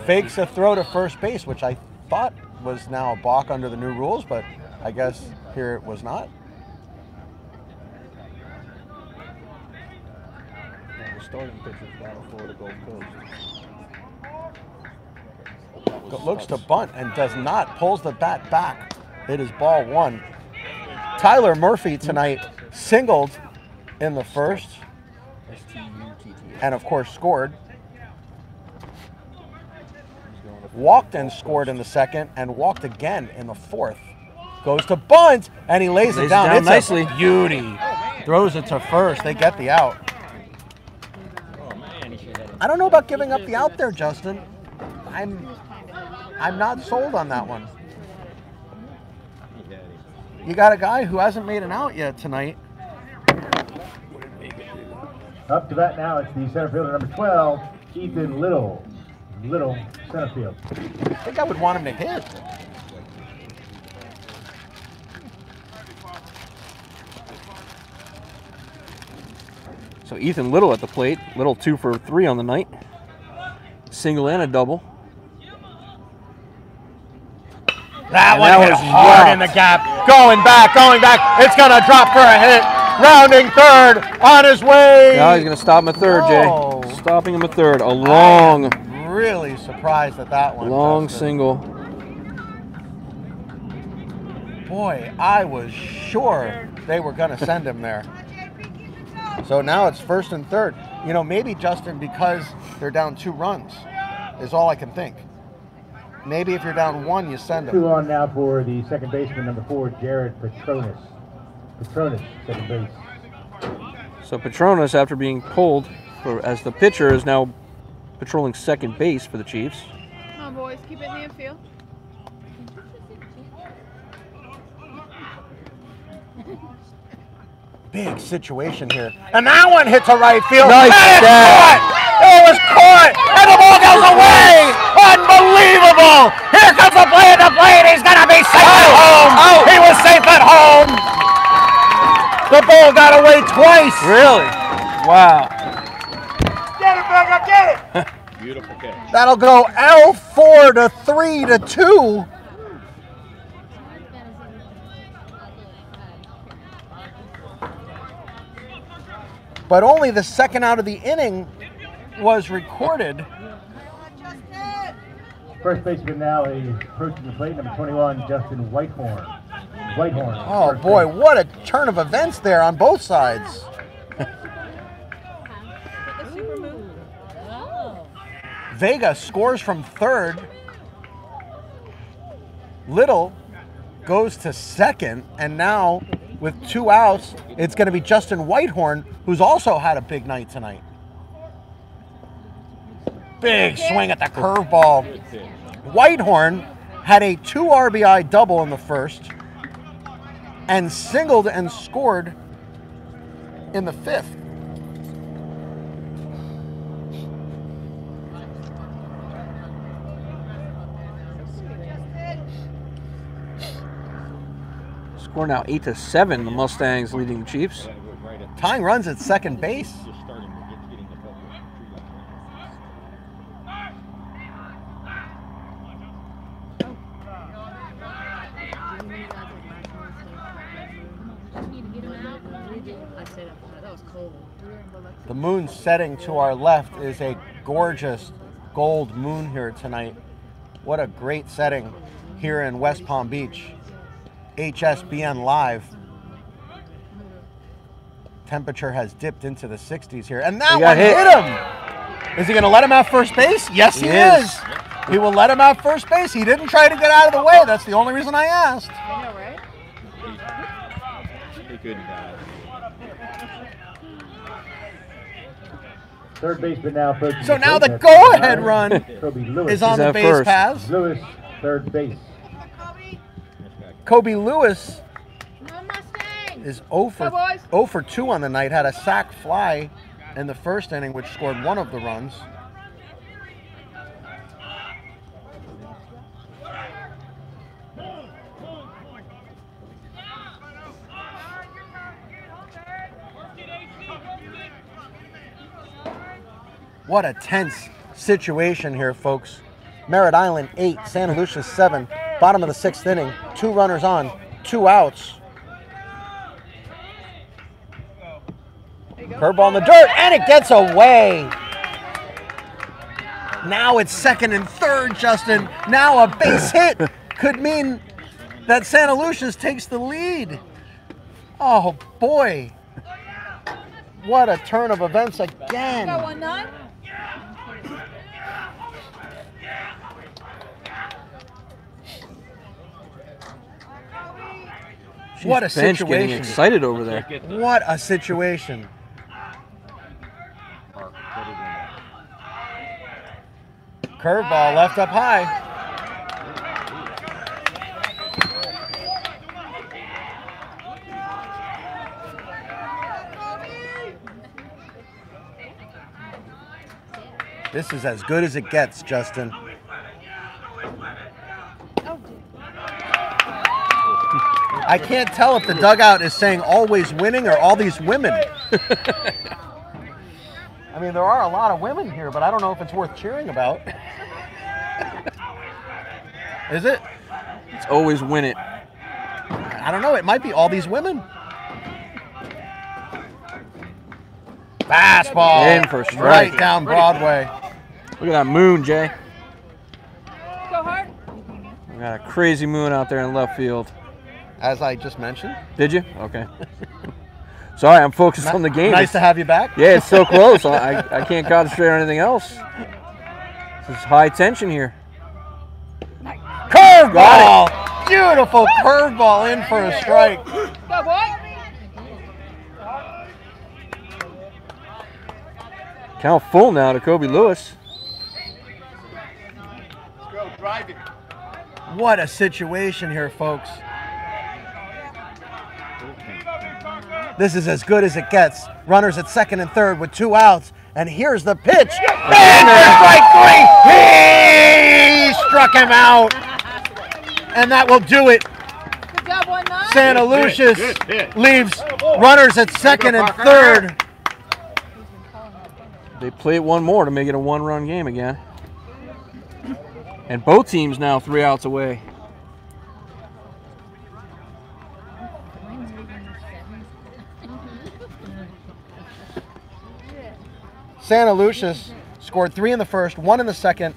Fakes a throw to first base, which I thought was now a balk under the new rules, but I guess here it was not. Yeah, the starting pitcher is Battle Florida Gulf Coast. Looks to bunt and does not. Pulls the bat back. It is ball 1. Tyler Murphy tonight singled in the first. and of course scored. Walked and scored in the second, and walked again in the fourth. Goes to bunt, and he lays it down. It's nicely. A beauty. Throws it to first. They get the out. I don't know about giving up the out there, Justin. I'm not sold on that one. You got a guy who hasn't made an out yet tonight. Up to bat now, it's the center fielder number 12, Ethan Little. Little, center field. I think I would want him to hit. So Ethan Little at the plate. Little 2 for 3 on the night. Single and a double. That one that hit was hard rocked. in the gap. Going back. It's going to drop for a hit. Rounding third, on his way. Now he's going to stop him at third, Oh. Jay. Stopping him at third. A long, Really surprised at that one. long Justin. single. Boy, I was sure they were going to send him there. So now it's first and third. You know, maybe, Justin, because they're down 2 runs is all I can think. Maybe if you're down 1, you send them. 2 on now for the second baseman, number 4, Jared Petronas. Petronas, second base. So Petronas, after being pulled as the pitcher, is now patrolling second base for the Chiefs. Come on, boys, keep it in the infield. Big situation here. And that one hit to right field. Nice And it's catch. caught! It was caught! And the ball goes away! Unbelievable! Here comes the play at the plate. He's going to be safe at home. He was safe at home. The ball got away twice. Really? Wow. Get it, Booger, get it! Beautiful catch. That'll go L4 to 3 to 2. But only the second out of the inning was recorded. First baseman now is approaching the plate, number 21, Justin Whitehorn. Whitehorn. Oh first boy, base. what a turn of events there on both sides. Vega scores from third. Little goes to second, and now with 2 outs, it's going to be Justin Whitehorn, who's also had a big night tonight. Big swing at the curveball. Whitehorn had a 2 RBI double in the first and singled and scored in the 5th. Score now 8-7. The Mustangs leading the Chiefs. Tying runs at second base. Just starting to getting the couple. The moon setting to our left is a gorgeous gold moon here tonight. What a great setting here in West Palm Beach. HSBN Live. Temperature has dipped into the 60s here. And that one hit him. Is he going to let him have first base? Yes, he is. He will let him have first base. He didn't try to get out of the way. That's the only reason I asked. I know, right? He couldn't die. Third baseman now approaching So the now plate, the that's go-ahead run Kobe Lewis. is on He's the at base first. paths. Lewis, third base. Kobe Lewis No Mustang! is 0 Go, boys. for 2 on the night. Had a sac fly in the first inning, which scored 1 of the runs. What a tense situation here, folks. Merritt Island 8, Santaluces 7. Bottom of the 6th inning. 2 runners on, 2 outs. Curveball in the dirt, and it gets away. Now it's second and third, Justin. Now a base hit could mean that Santaluces takes the lead. Oh, boy. What a turn of events again. Go 1-9. What a Bench getting situation. excited over there. What a situation. Curveball left up high. This is as good as it gets, Justin. I can't tell if the dugout is saying always winning or all these women. I mean, there are a lot of women here, but I don't know if it's worth cheering about. Is it? It's always win it. I don't know. It might be all these women. Fastball. In for a strike. Right down Broadway. Look at that moon, Jay. Go hard. We got a crazy moon out there in left field. As I just mentioned. Did you? Okay. Sorry, I'm focused on the game. Nice to have you back. Yeah, it's so close. I can't concentrate on anything else. This is high tension here. Curveball! Beautiful curveball in for a strike. Go, boy. Count full now to Kobe Lewis. Let's go, drive it. What a situation here, folks. This is as good as it gets. Runners at second and third with 2 outs. And here's the pitch. And strike 3. He struck him out. And that will do it. Good job, 1-9. Santaluces leaves runners at second and third. They play it one more to make it a 1-run game again. And both teams now 3 outs away. Santaluces scored 3 in the first, 1 in the second,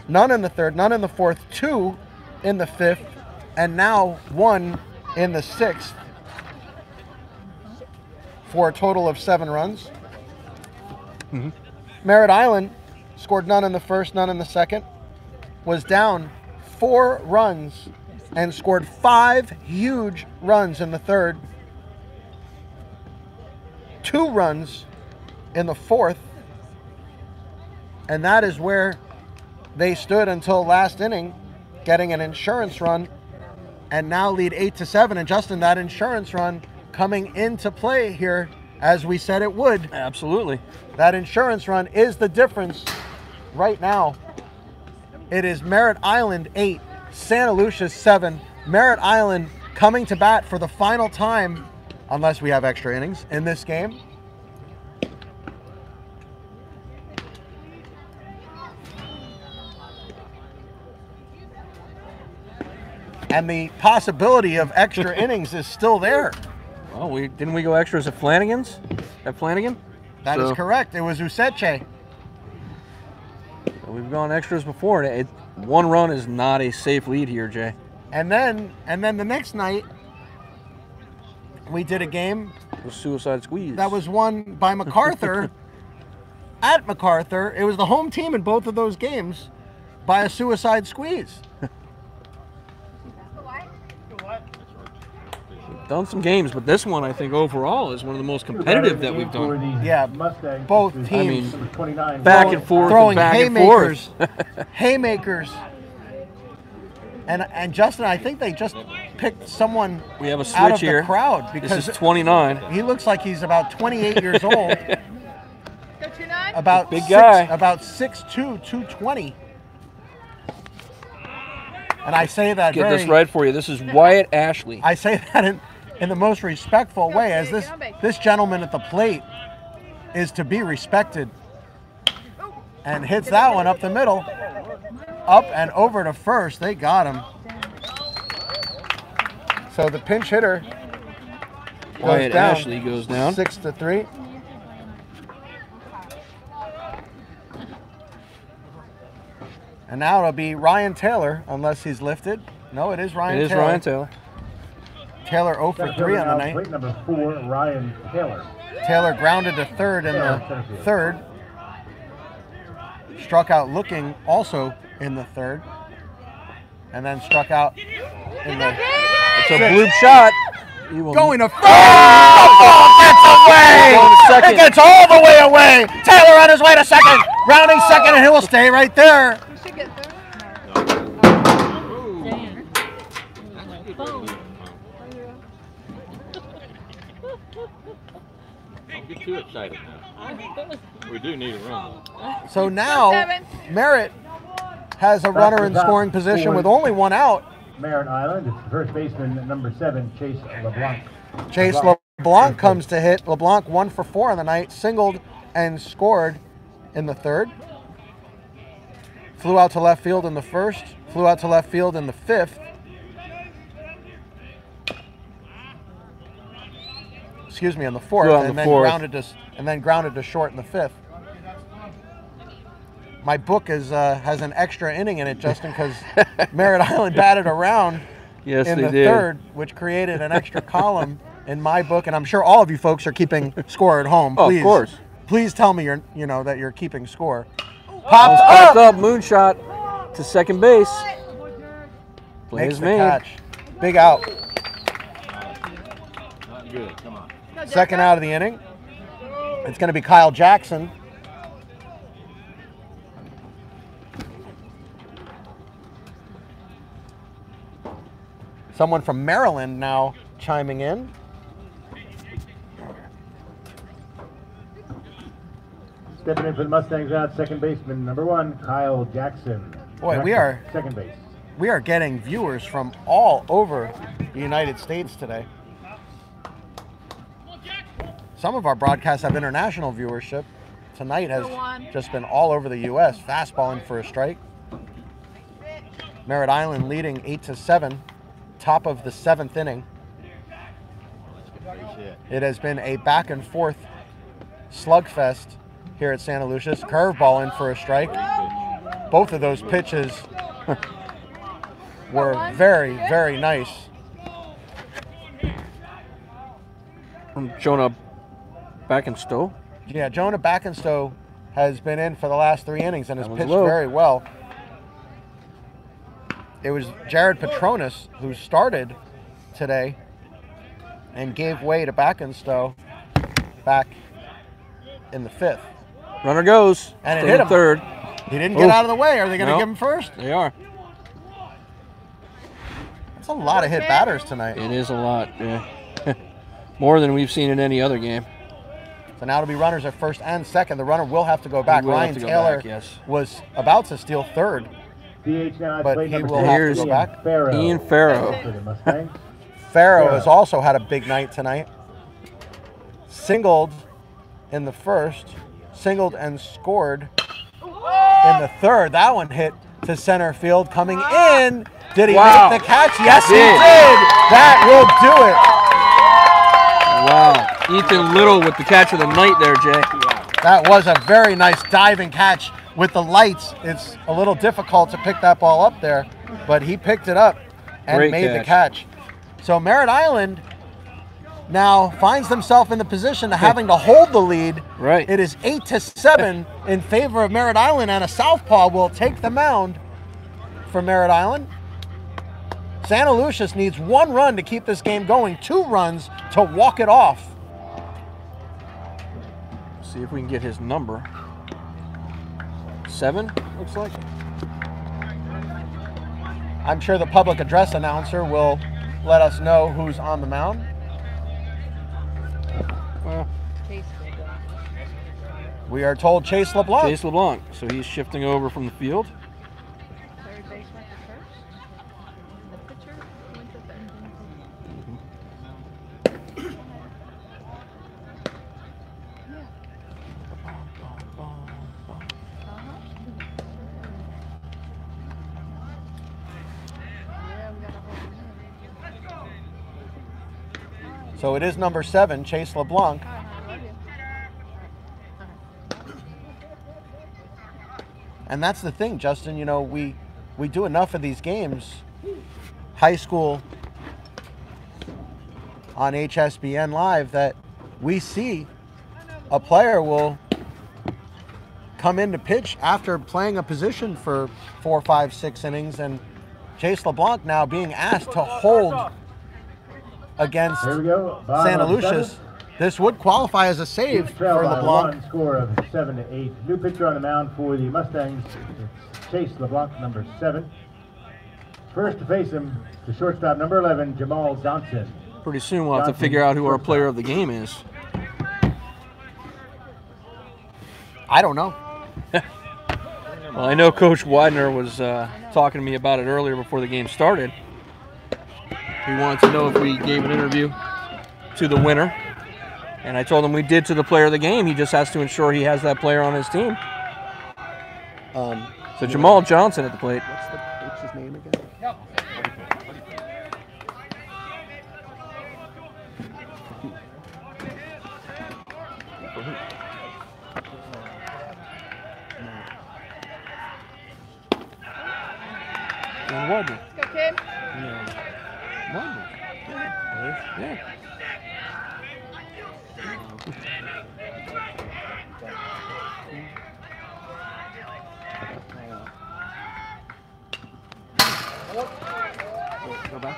none in the third, none in the fourth, 2 in the fifth, and now 1 in the sixth for a total of 7 runs. Merritt Island scored none in the first, none in the second, was down 4 runs and scored 5 huge runs in the third, 2 runs in the fourth, and that is where they stood until last inning, getting an insurance run, and now lead 8-7. And Justin, that insurance run coming into play here as we said it would. Absolutely. That insurance run is the difference right now. It is Merritt Island 8, Santaluces 7. Merritt Island coming to bat for the final time, unless we have extra innings in this game. And the possibility of extra innings is still there. Well, didn't we go extras at Flanagan's? At Flanagan? That is correct. It was Useche. We've gone extras before. 1 run is not a safe lead here, Jay. And then the next night, we did a game. It was suicide squeeze. That was won by MacArthur at MacArthur. It was the home team in both of those games by a suicide squeeze. Done some games, but this one I think overall is one of the most competitive that we've done. Yeah, both teams Back and forth, throwing and back haymakers, and forth. haymakers. And Justin, I think they just picked someone We have a out switch of here. the crowd because This is 29. he looks like he's about 28 years old. Go 2-9. About Big guy. About 6'2", 220. And I say that Get this right for you. This is Wyatt Ashley. I say that in the most respectful way, as this gentleman at the plate is to be respected. And hits that one up the middle. Up and over to first. They got him. So the pinch hitter goes Wyatt down. Ashley goes down. 6-3. And now it'll be Ryan Taylor, unless he's lifted. No, it is Ryan Taylor. It is Ryan Taylor. Taylor 0 for 3 on the night. Plate number 4, Ryan Taylor. Taylor grounded to third in the third. Struck out looking also in the third. And then struck out in the It's a bloop shot. He will going to first. Oh, gets away. Going to second. It gets all the way away. Taylor on his way to second. Rounding second, and he will stay right there. You should get third. Don't get too excited now. We do need a run. So now Merritt has a runner in scoring position with only one out. Merritt Island, it's the first baseman, number 7, Chase LeBlanc. Chase LeBlanc comes to hit. LeBlanc 1 for 4 on the night, singled and scored in the third. Flew out to left field in the first, flew out to left field in the fifth. Excuse me, in the fourth, and then grounded to short in the fifth. My book is has an extra inning in it, Justin, because Merritt Island batted around in the third, which created an extra column in my book. And I'm sure all of you folks are keeping score at home. Oh, please, of course. Please tell me that you're keeping score. Popped up, moonshot to second base. Play Makes is the made. catch. Big out. Not good. Come on. Second out of the inning. It's going to be Kyle Jackson. Someone from Maryland now chiming in. Stepping in for the Mustangs out, second baseman, number 1, Kyle Jackson. Boy, we are second base. We are getting viewers from all over the United States today. Some of our broadcasts have international viewership. Tonight has just been all over the U.S. Fastballing for a strike. Merritt Island leading 8-7, top of the 7th inning. It has been a back and forth slugfest here at Santaluces. Curveball in for a strike. Both of those pitches were very, very nice. From Jonah Backenstow. Yeah, Jonah Backenstow has been in for the last 3 innings and has pitched low. very well. It was Jared Petronas who started today and gave way to Backenstow back in the 5th. Runner goes. And it hit him. Third. He didn't get out of the way. Are they going to give him first? They are. That's a lot of hit batters tonight. It is a lot, yeah. More than we've seen in any other game. So now to be runners at first and second. The runner will have to go back. Ryan Taylor was about to steal third, but he will have to go back. Ian Farrow. Farrow has also had a big night tonight. Singled in the first, singled and scored in the third. That one hit to center field. Coming in, did he make the catch? Yes, he did. That will do it. Wow. Ethan Little with the catch of the night there, Jay. That was a very nice diving catch with the lights. It's a little difficult to pick that ball up there, but he picked it up and made the catch. So Merritt Island now finds themselves in the position of having to hold the lead. Right. It is 8-7 in favor of Merritt Island, and a southpaw will take the mound for Merritt Island. Santaluces needs 1 run to keep this game going, 2 runs to walk it off. See if we can get his number. 7, looks like. I'm sure the public address announcer will let us know who's on the mound. Well, we are told Chase LeBlanc. Chase LeBlanc. So he's shifting over from the field. Third base went to first. The pitcher went to third. So it is number 7, Chase LeBlanc. And that's the thing, Justin, you know, we do enough of these games, high school on HSBN Live, that we see a player will come in to pitch after playing a position for 4, 5, 6 innings, and Chase LeBlanc now being asked to hold against Santaluces. This would qualify as a save for LeBlanc. Score of 7-8. New pitcher on the mound for the Mustangs. It's Chase LeBlanc, number 7. First to face him, the shortstop, number 11, Jamal Johnson. Pretty soon we'll have to figure out who our player of the game is. I don't know. Well, I know Coach Widener was talking to me about it earlier before the game started. He wanted to know if we gave an interview to the winner. And I told him we did to the player of the game. He just has to ensure he has that player on his team. So Jamal Johnson at the plate. What's his name again? Widener. Go, kid. Widener. Yeah. Go back.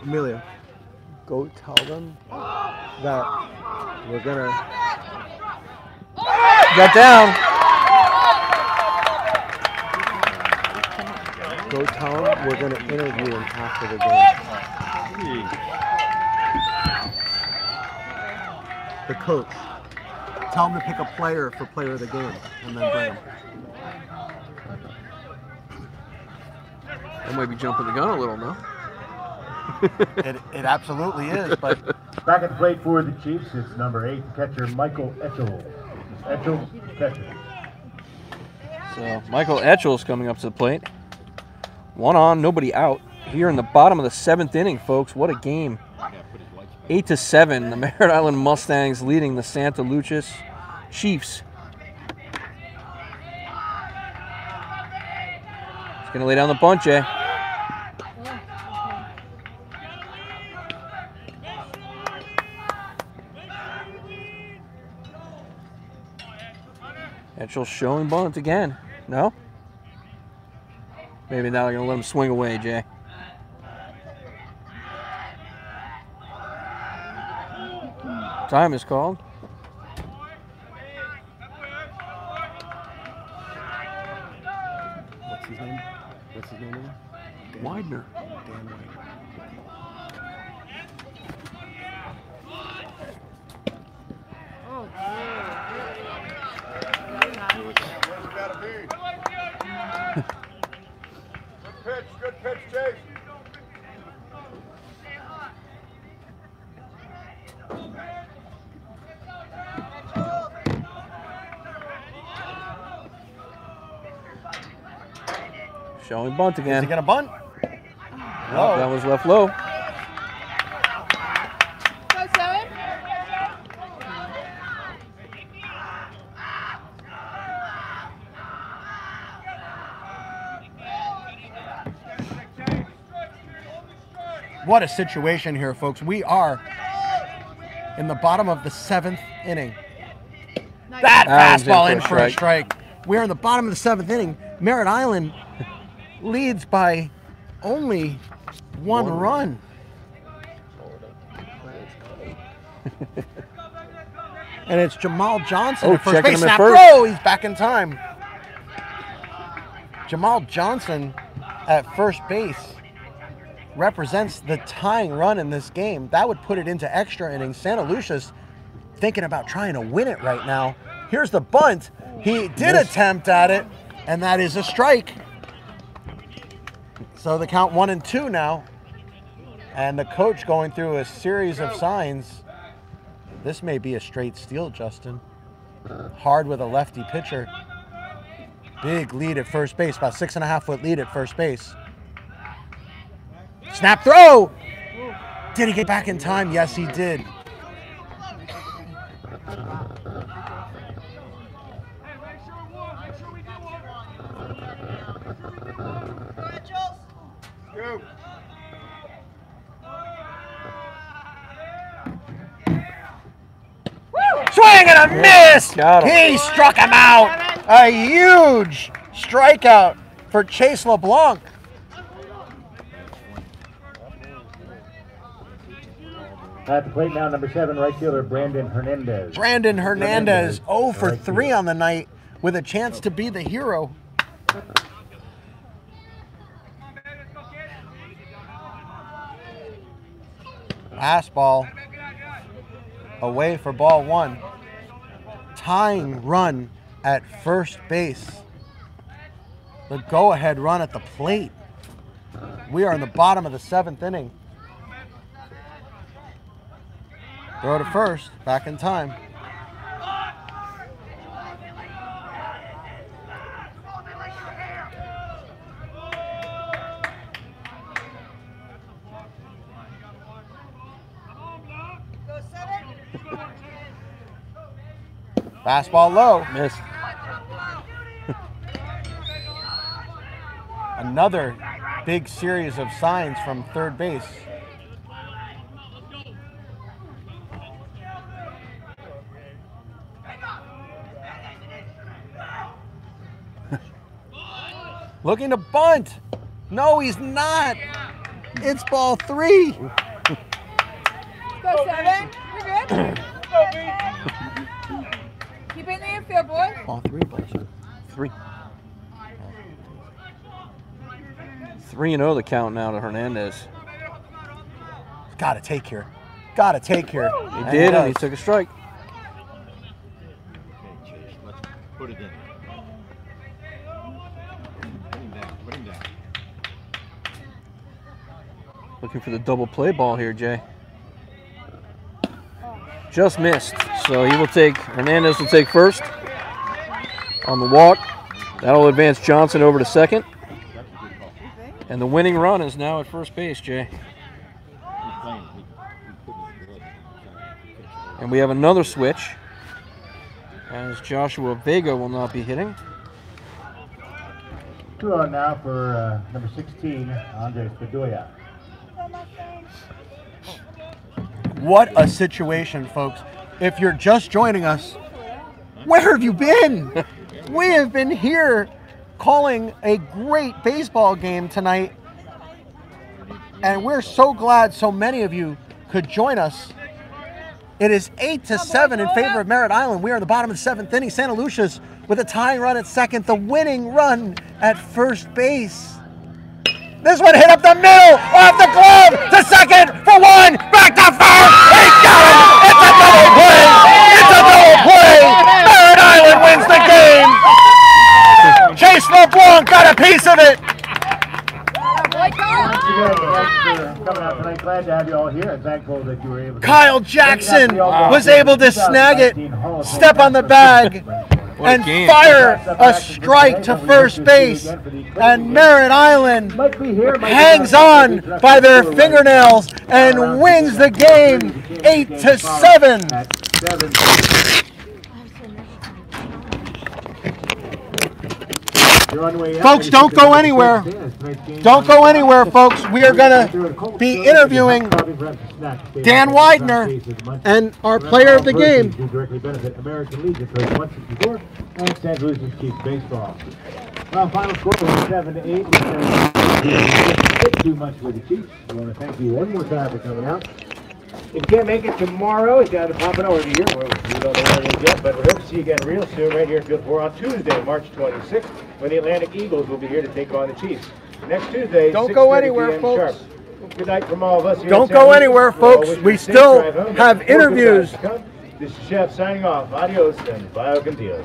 Amelia, go tell them that we're gonna Got down. go tell them we're gonna interview him after the game. The coach. Tell him to pick a player for player of the game and then bring him. I might be jumping the gun a little, no? It absolutely is, but Back at the plate for the Chiefs, it's number 8, catcher Michael Etchell. Etchell, catcher. So Michael Etchell's coming up to the plate. 1 on, nobody out. Here in the bottom of the 7th inning, folks. What a game. 8-7, the Merritt Island Mustangs leading the Santaluces Chiefs. He's going to lay down the bunt, Jay. Etchell showing bunt again. No? Maybe now they're going to let him swing away, Jay. Time is called. what's his name? What's his name again? Widener. Dan Widener. Good pitch, Chase. Showing bunt Is again. he gonna bunt? Oh, that was left low. Go, 7. What a situation here, folks. We are in the bottom of the 7th inning. That Adams fastball in in for a for a strike. strike. We're in the bottom of the 7th inning. Merritt Island leads by only one run. And it's Jamal Johnson Oh, at first checking base. him at Snap first. throw. He's back in time. Jamal Johnson at first base represents the tying run in this game. That would put it into extra innings. Santaluces thinking about trying to win it right now. Here's the bunt. He did attempt at it, and that is a strike. So the count 1-2 now. And the coach going through a series of signs. This may be a straight steal, Justin. Hard with a lefty pitcher. Big lead at first base, about 6.5-foot lead at first base. Snap throw! Did he get back in time? Yes, he did. 2. Swing and a miss! Got him. He struck him out. A huge strikeout for Chase LeBlanc. At the plate now, number 7, right fielder Brandon Hernandez. Brandon Hernandez 0 for 3 on the night with a chance to be the hero. Fastball away for ball 1. Tying run at first base. The go-ahead run at the plate. We are in the bottom of the 7th inning. Throw to first, back in time. Fastball low. Miss. Another big series of signs from third base. Looking to bunt. No, he's not. It's ball 3. Go 7. You're good. Keep it in the infield, boy. Ball 3, ball 3. 3-0 the count now to Hernandez. Got to take here. Got to take here. He did, and he took a strike. Okay, Chase, let's put it in. Put him down. Put him down. Looking for the double play ball here, Jay. Just missed. So he will take, Hernandez will take first on the walk. That'll advance Johnson over to second. And the winning run is now at first base, Jay. And we have another switch, as Joshua Vega will not be hitting. 2 out now for number 16, Andres Bedoya. What a situation, folks. If you're just joining us, where have you been? We have been here calling a great baseball game tonight, and we're so glad so many of you could join us. It is 8-7 in favor of Merritt Island. We are in the bottom of the 7th inning. Santaluces with a tying run at second, the winning run at first base. This one hit up the middle, off the glove, to second for 1, back to first. He got it! It's a double play! It's a double play! Merritt Island wins the game! Chase LeBlanc got a piece of it! Thanks for coming out tonight. Glad to have you all here and thankful that you were able to. Kyle Jackson was able to snag it, step on the bag, and fire a strike to first base. And Merritt Island hangs on by their fingernails and wins the game 8-7. Folks, don't go anywhere. Don't go anywhere, folks. We are going to be interviewing Dan Widener and our player of the game. Directly benefit American Legion for 164 and Santaluces Chiefs baseball. Well, final score was 7-8. We didn't do much with the Chiefs. We want to thank you one more time for coming out. If you can't make it tomorrow, it's down to Pompano over here. We don't know where it is yet, but we hope to see you again real soon right here at Field 4 on Tuesday, March 26th, when the Atlantic Eagles will be here to take on the Chiefs. Next Tuesday, Don't go anywhere, folks. Sharp. Good night from all of us here. Don't go anywhere, folks. We still have interviews. This is Chef signing off. Adios and vaya con Dios.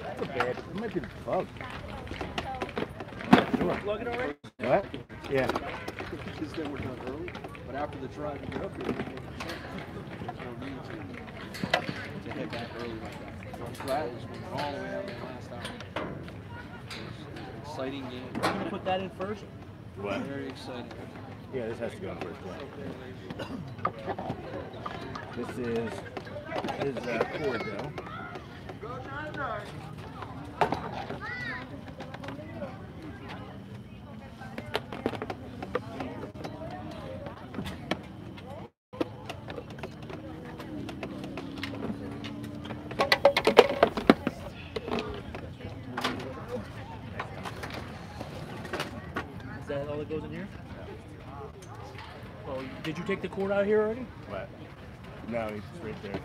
That's a bad. It might be the bug. Plug it already? What? Yeah. Because then we're done early, but after the drive to get up here, there's no need to head back early like that. Flat was moving all the way out there last hour. It was an exciting game. You gonna put that in first? What? Very exciting. Yeah, this has to go in first. This is cord though. Is that all that goes in here? Oh, did you take the cord out here already? What? No, it's right there.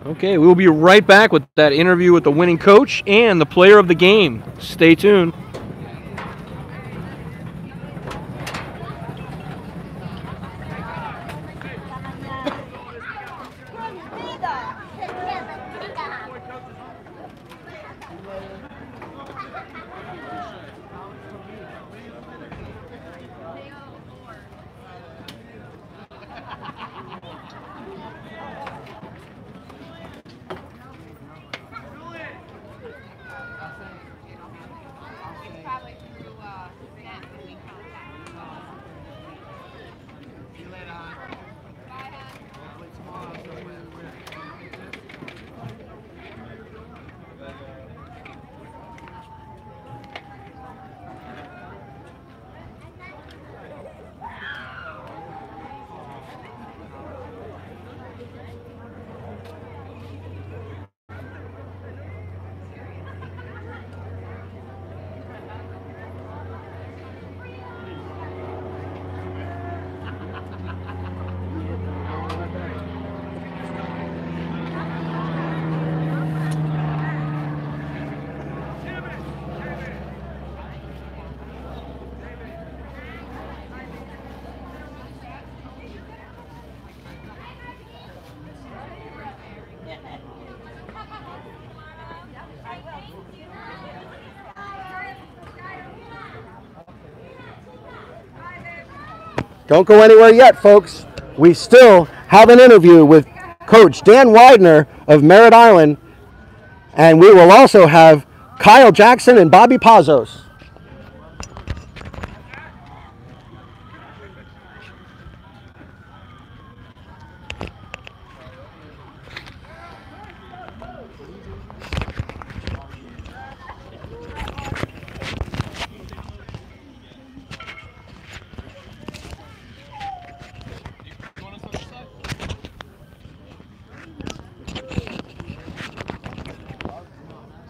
Okay, we will be right back with that interview with the winning coach and the player of the game. Stay tuned. Don't go anywhere yet, folks. We still have an interview with Coach Dan Widener of Merritt Island, and we will also have Kyle Jackson and Bobby Pazos.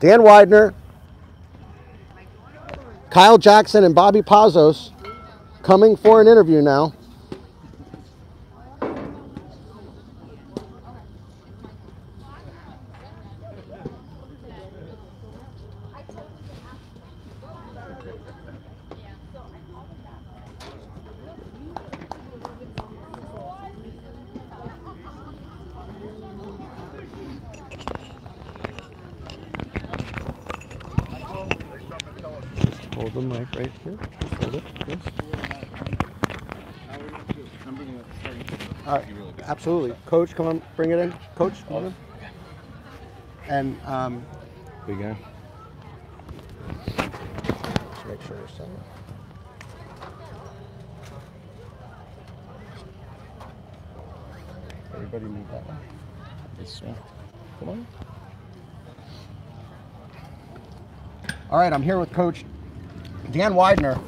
Dan Widener, Kyle Jackson, and Bobby Pazos coming for an interview now. Hold the mic right here. Just hold it. Yes. All right. Absolutely. Coach, come on. Bring it in. Coach, come on in. And Big guy. Just make sure you're setting. Everybody move that way. This one. Come on. All right, I'm here with Coach Dan Widener,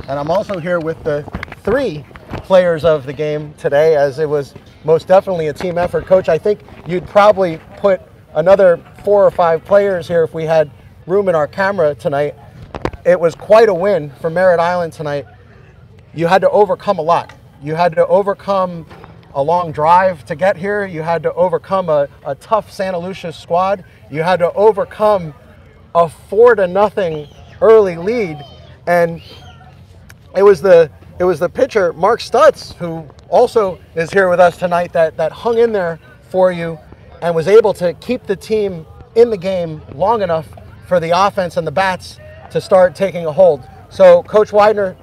and I'm also here with the 3 players of the game today, as it was most definitely a team effort. Coach, I think you'd probably put another 4 or 5 players here if we had room in our camera tonight. It was quite a win for Merritt Island tonight. You had to overcome a lot. You had to overcome a long drive to get here. You had to overcome a tough Santaluces squad. You had to overcome a 4-0 early lead, and it was the pitcher Mark Stutz, who also is here with us tonight, that hung in there for you and was able to keep the team in the game long enough for the offense and the bats to start taking a hold. So, Coach Widener,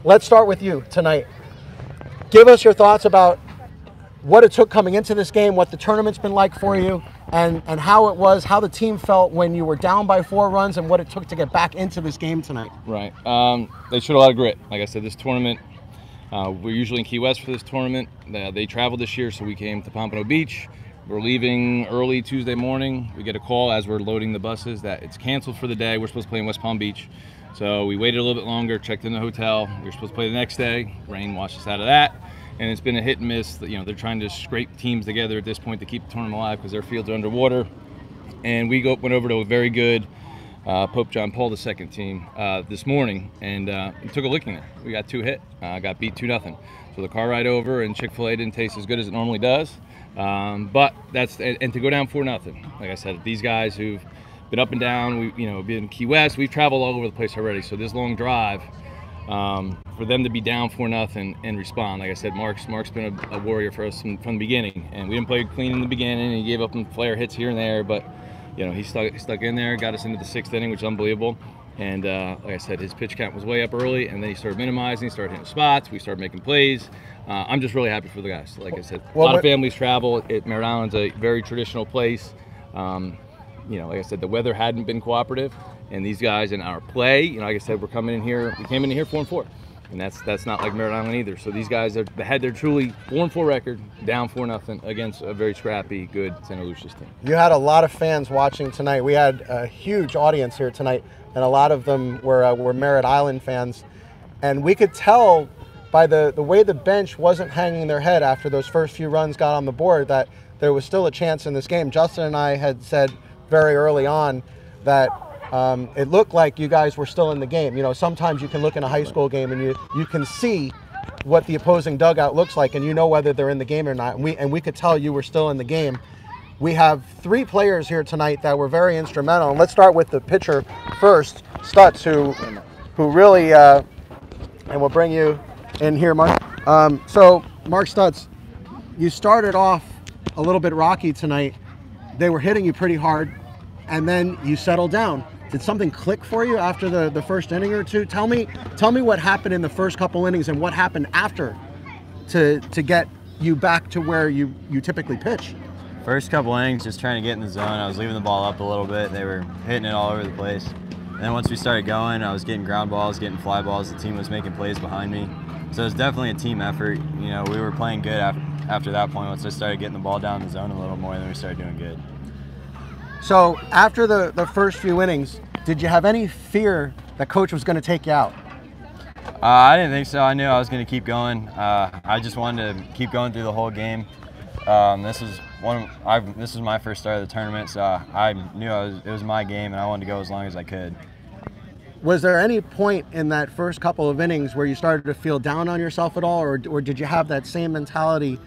let's start with you tonight. Give us your thoughts about what it took coming into this game, what the tournament's been like for you, and how it was, how the team felt when you were down by 4 runs, and what it took to get back into this game tonight. Right. They showed a lot of grit. Like I said, this tournament, we're usually in Key West for this tournament. They traveled this year, so we came to Pompano Beach. We're leaving early Tuesday morning. We get a call as we're loading the buses that it's canceled for the day. We're supposed to play in West Palm Beach. So we waited a little bit longer, checked in the hotel. We were supposed to play the next day. Rain washed us out of that. And it's been a hit and miss. You know, they're trying to scrape teams together at this point to keep the tournament alive because their fields are underwater. And we went over to a very good Pope John Paul II team this morning, and took a licking there. We got 2 hit, got beat 2-0. So the car ride over, and Chick-fil-A didn't taste as good as it normally does. But that's, and to go down 4-0. Like I said, these guys who've been up and down, we been in Key West, we've traveled all over the place already. So this long drive, for them to be down 4-0 and respond, like I said, Mark's been a warrior for us from the beginning, and we didn't play clean in the beginning. And he gave up some flare hits here and there, but he stuck in there, got us into the 6th inning, which is unbelievable. And like I said, his pitch count was way up early, and then he started minimizing, started hitting spots, we started making plays. I'm just really happy for the guys. Like I said, a lot of families travel. Merritt Island's a very traditional place. Like I said, the weather hadn't been cooperative, and these guys in our play, like I said, we came in here 4-4, and that's not like Merritt Island either. So these guys had their truly 4-4 record, down 4-0 against a very scrappy, good Santaluces team. You had a lot of fans watching tonight. We had a huge audience here tonight, and a lot of them were Merritt Island fans, and we could tell by the way the bench wasn't hanging their head after those first few runs got on the board that there was still a chance in this game. Justin and I had said very early on that it looked like you guys were still in the game. Sometimes you can look in a high school game and you can see what the opposing dugout looks like, and whether they're in the game or not. And we could tell you were still in the game. We have 3 players here tonight that were very instrumental. And let's start with the pitcher first, Stutz, who really, and we'll bring you in here, Mark. So, Mark Stutz, you started off a little bit rocky tonight. They were hitting you pretty hard, and then you settled down. Did something click for you after the first inning or two? Tell me what happened in the first couple innings and what happened after to get you back to where you typically pitch. First couple innings, just trying to get in the zone. I was leaving the ball up a little bit. They were hitting it all over the place. And then once we started going, I was getting ground balls, getting fly balls. The team was making plays behind me. So it was definitely a team effort. We were playing good after that point. Once I started getting the ball down the zone a little more, then we started doing good. So after the first few innings, did you have any fear that Coach was going to take you out? I didn't think so. I knew I was going to keep going. I just wanted to keep going through the whole game. This is my first start of the tournament, so I knew it was my game, and I wanted to go as long as I could. Was there any point in that first couple of innings where you started to feel down on yourself at all, or did you have that same mentality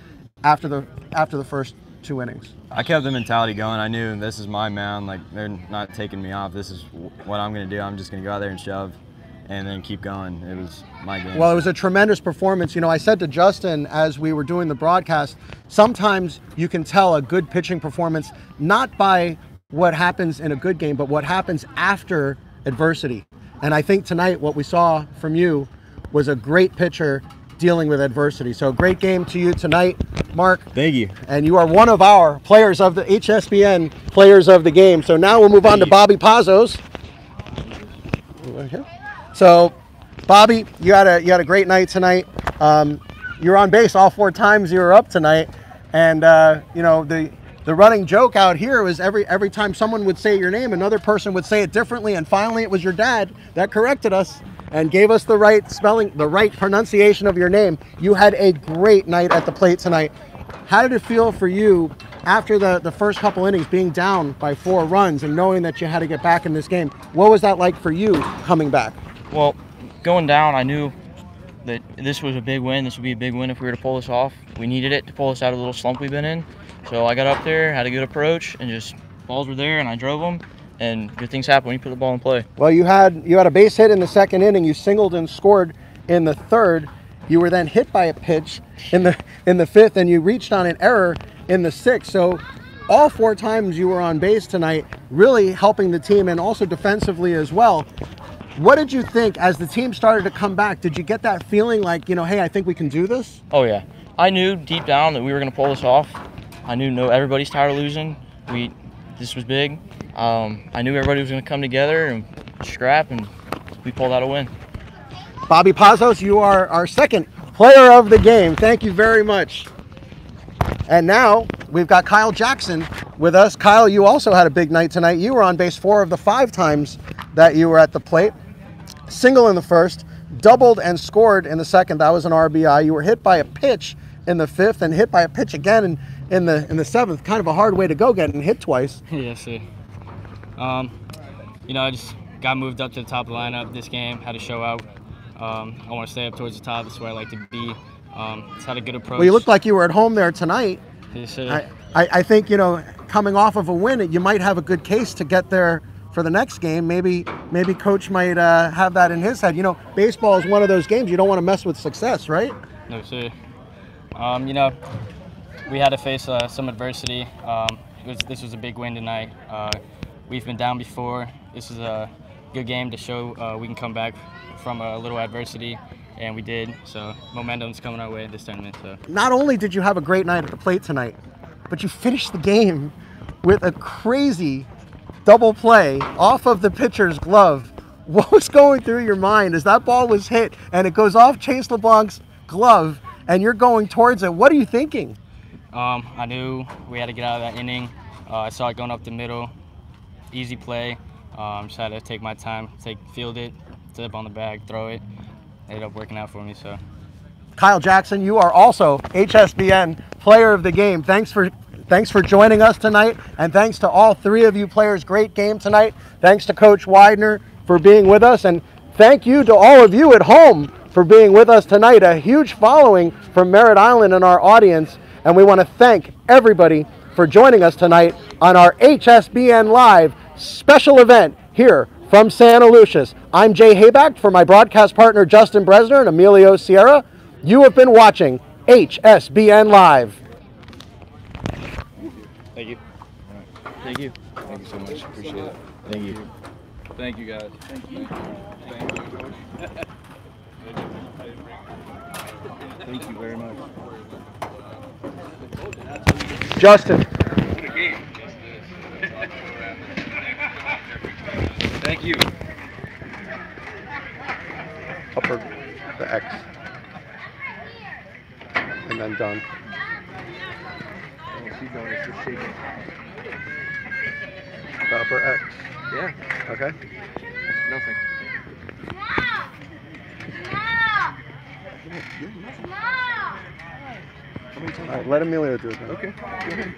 after the first 2 innings? I kept the mentality going. I knew this is my mound. Like, they're not taking me off. This is what I'm going to do. I'm just going to go out there and shove and then keep going. It was my game. Well, it was a tremendous performance. I said to Justin as we were doing the broadcast, sometimes you can tell a good pitching performance not by what happens in a good game, but what happens after adversity. And I think tonight what we saw from you was a great pitcher dealing with adversity. So great game to you tonight, Mark. Thank you. And you are one of our players of the HSBN Players of the Game. So now we'll move on to Bobby Pazos. So, Bobby, you had a great night tonight. You were on base all 4 times you were up tonight, and you know, the running joke out here was every time someone would say your name, another person would say it differently, and finally it was your dad that corrected us and gave us the right spelling, the right pronunciation of your name. You had a great night at the plate tonight. How did it feel for you after the first couple innings, being down by 4 runs and knowing that you had to get back in this game? What was that like for you coming back? Well, going down, I knew that this was a big win. This would be a big win if we were to pull this off. We needed it to pull us out of the little slump we've been in. So I got up there, had a good approach, and just balls were there, and I drove them, and good things happen when you put the ball in play. Well, you had a base hit in the 2nd inning. You singled and scored in the 3rd. You were then hit by a pitch in the 5th, and you reached on an error in the 6th. So all 4 times you were on base tonight, really helping the team, and also defensively as well. What did you think as the team started to come back? Did you get that feeling like, you know, hey, I think we can do this? Oh, yeah. I knew deep down that we were going to pull this off. I knew everybody's tired of losing. This was big. I knew everybody was going to come together and scrap, and we pulled out a win. Bobby Pazos, you are our 2nd player of the game. Thank you very much. And now we've got Kyle Jackson with us. Kyle, you also had a big night tonight. You were on base 4 of the 5 times that you were at the plate. Single in the 1st, doubled and scored in the 2nd. That was an RBI. You were hit by a pitch in the 5th and hit by a pitch again in the 7th. Kind of a hard way to go, getting hit twice. Yes, sir. You know, I just got moved up to the top of the lineup this game. Had to show out. I want to stay up towards the top. That's where I like to be. Just had a good approach. Well, you looked like you were at home there tonight. Yes, sir. I think, you know, coming off of a win, you might have a good case to get there for the next game. Maybe coach might have that in his head. You know, baseball is one of those games you don't want to mess with success, right? No, sir. You know, we had to face some adversity. This was a big win tonight. We've been down before. This is a good game to show we can come back from a little adversity, and we did. So momentum's coming our way in this tournament. So not only did you have a great night at the plate tonight, but you finished the game with a crazy double play off of the pitcher's glove. What was going through your mind as that ball was hit and it goes off Chase LeBlanc's glove and you're going towards it? What are you thinking? I knew we had to get out of that inning. I saw it going up the middle. Easy play. Just had to take my time, field it, sit up on the bag, throw it. Ended up working out for me. So, Kyle Jackson, you are also HSBN Player of the Game. Thanks for joining us tonight, and thanks to all 3 of you players. Great game tonight. Thanks to Coach Widener for being with us, and thank you to all of you at home for being with us tonight. A huge following from Merritt Island in our audience, and we want to thank everybody for joining us tonight on our HSBN Live special event here from Santaluces. I'm Jay Hayback for my broadcast partner Justin Bresner and Emilio Sierra. You have been watching HSBN Live. Thank you. Thank you. Thank you so much. Appreciate it. Thank you. Thank you, guys. Thank you. Thank you, Coach. Thank you very much. Justin. Thank you. Upper the X. And then done. Keep going, it's just shaking. The upper X. Yeah. Okay. Nothing. All right, let Emilio do it then. Okay. Go ahead.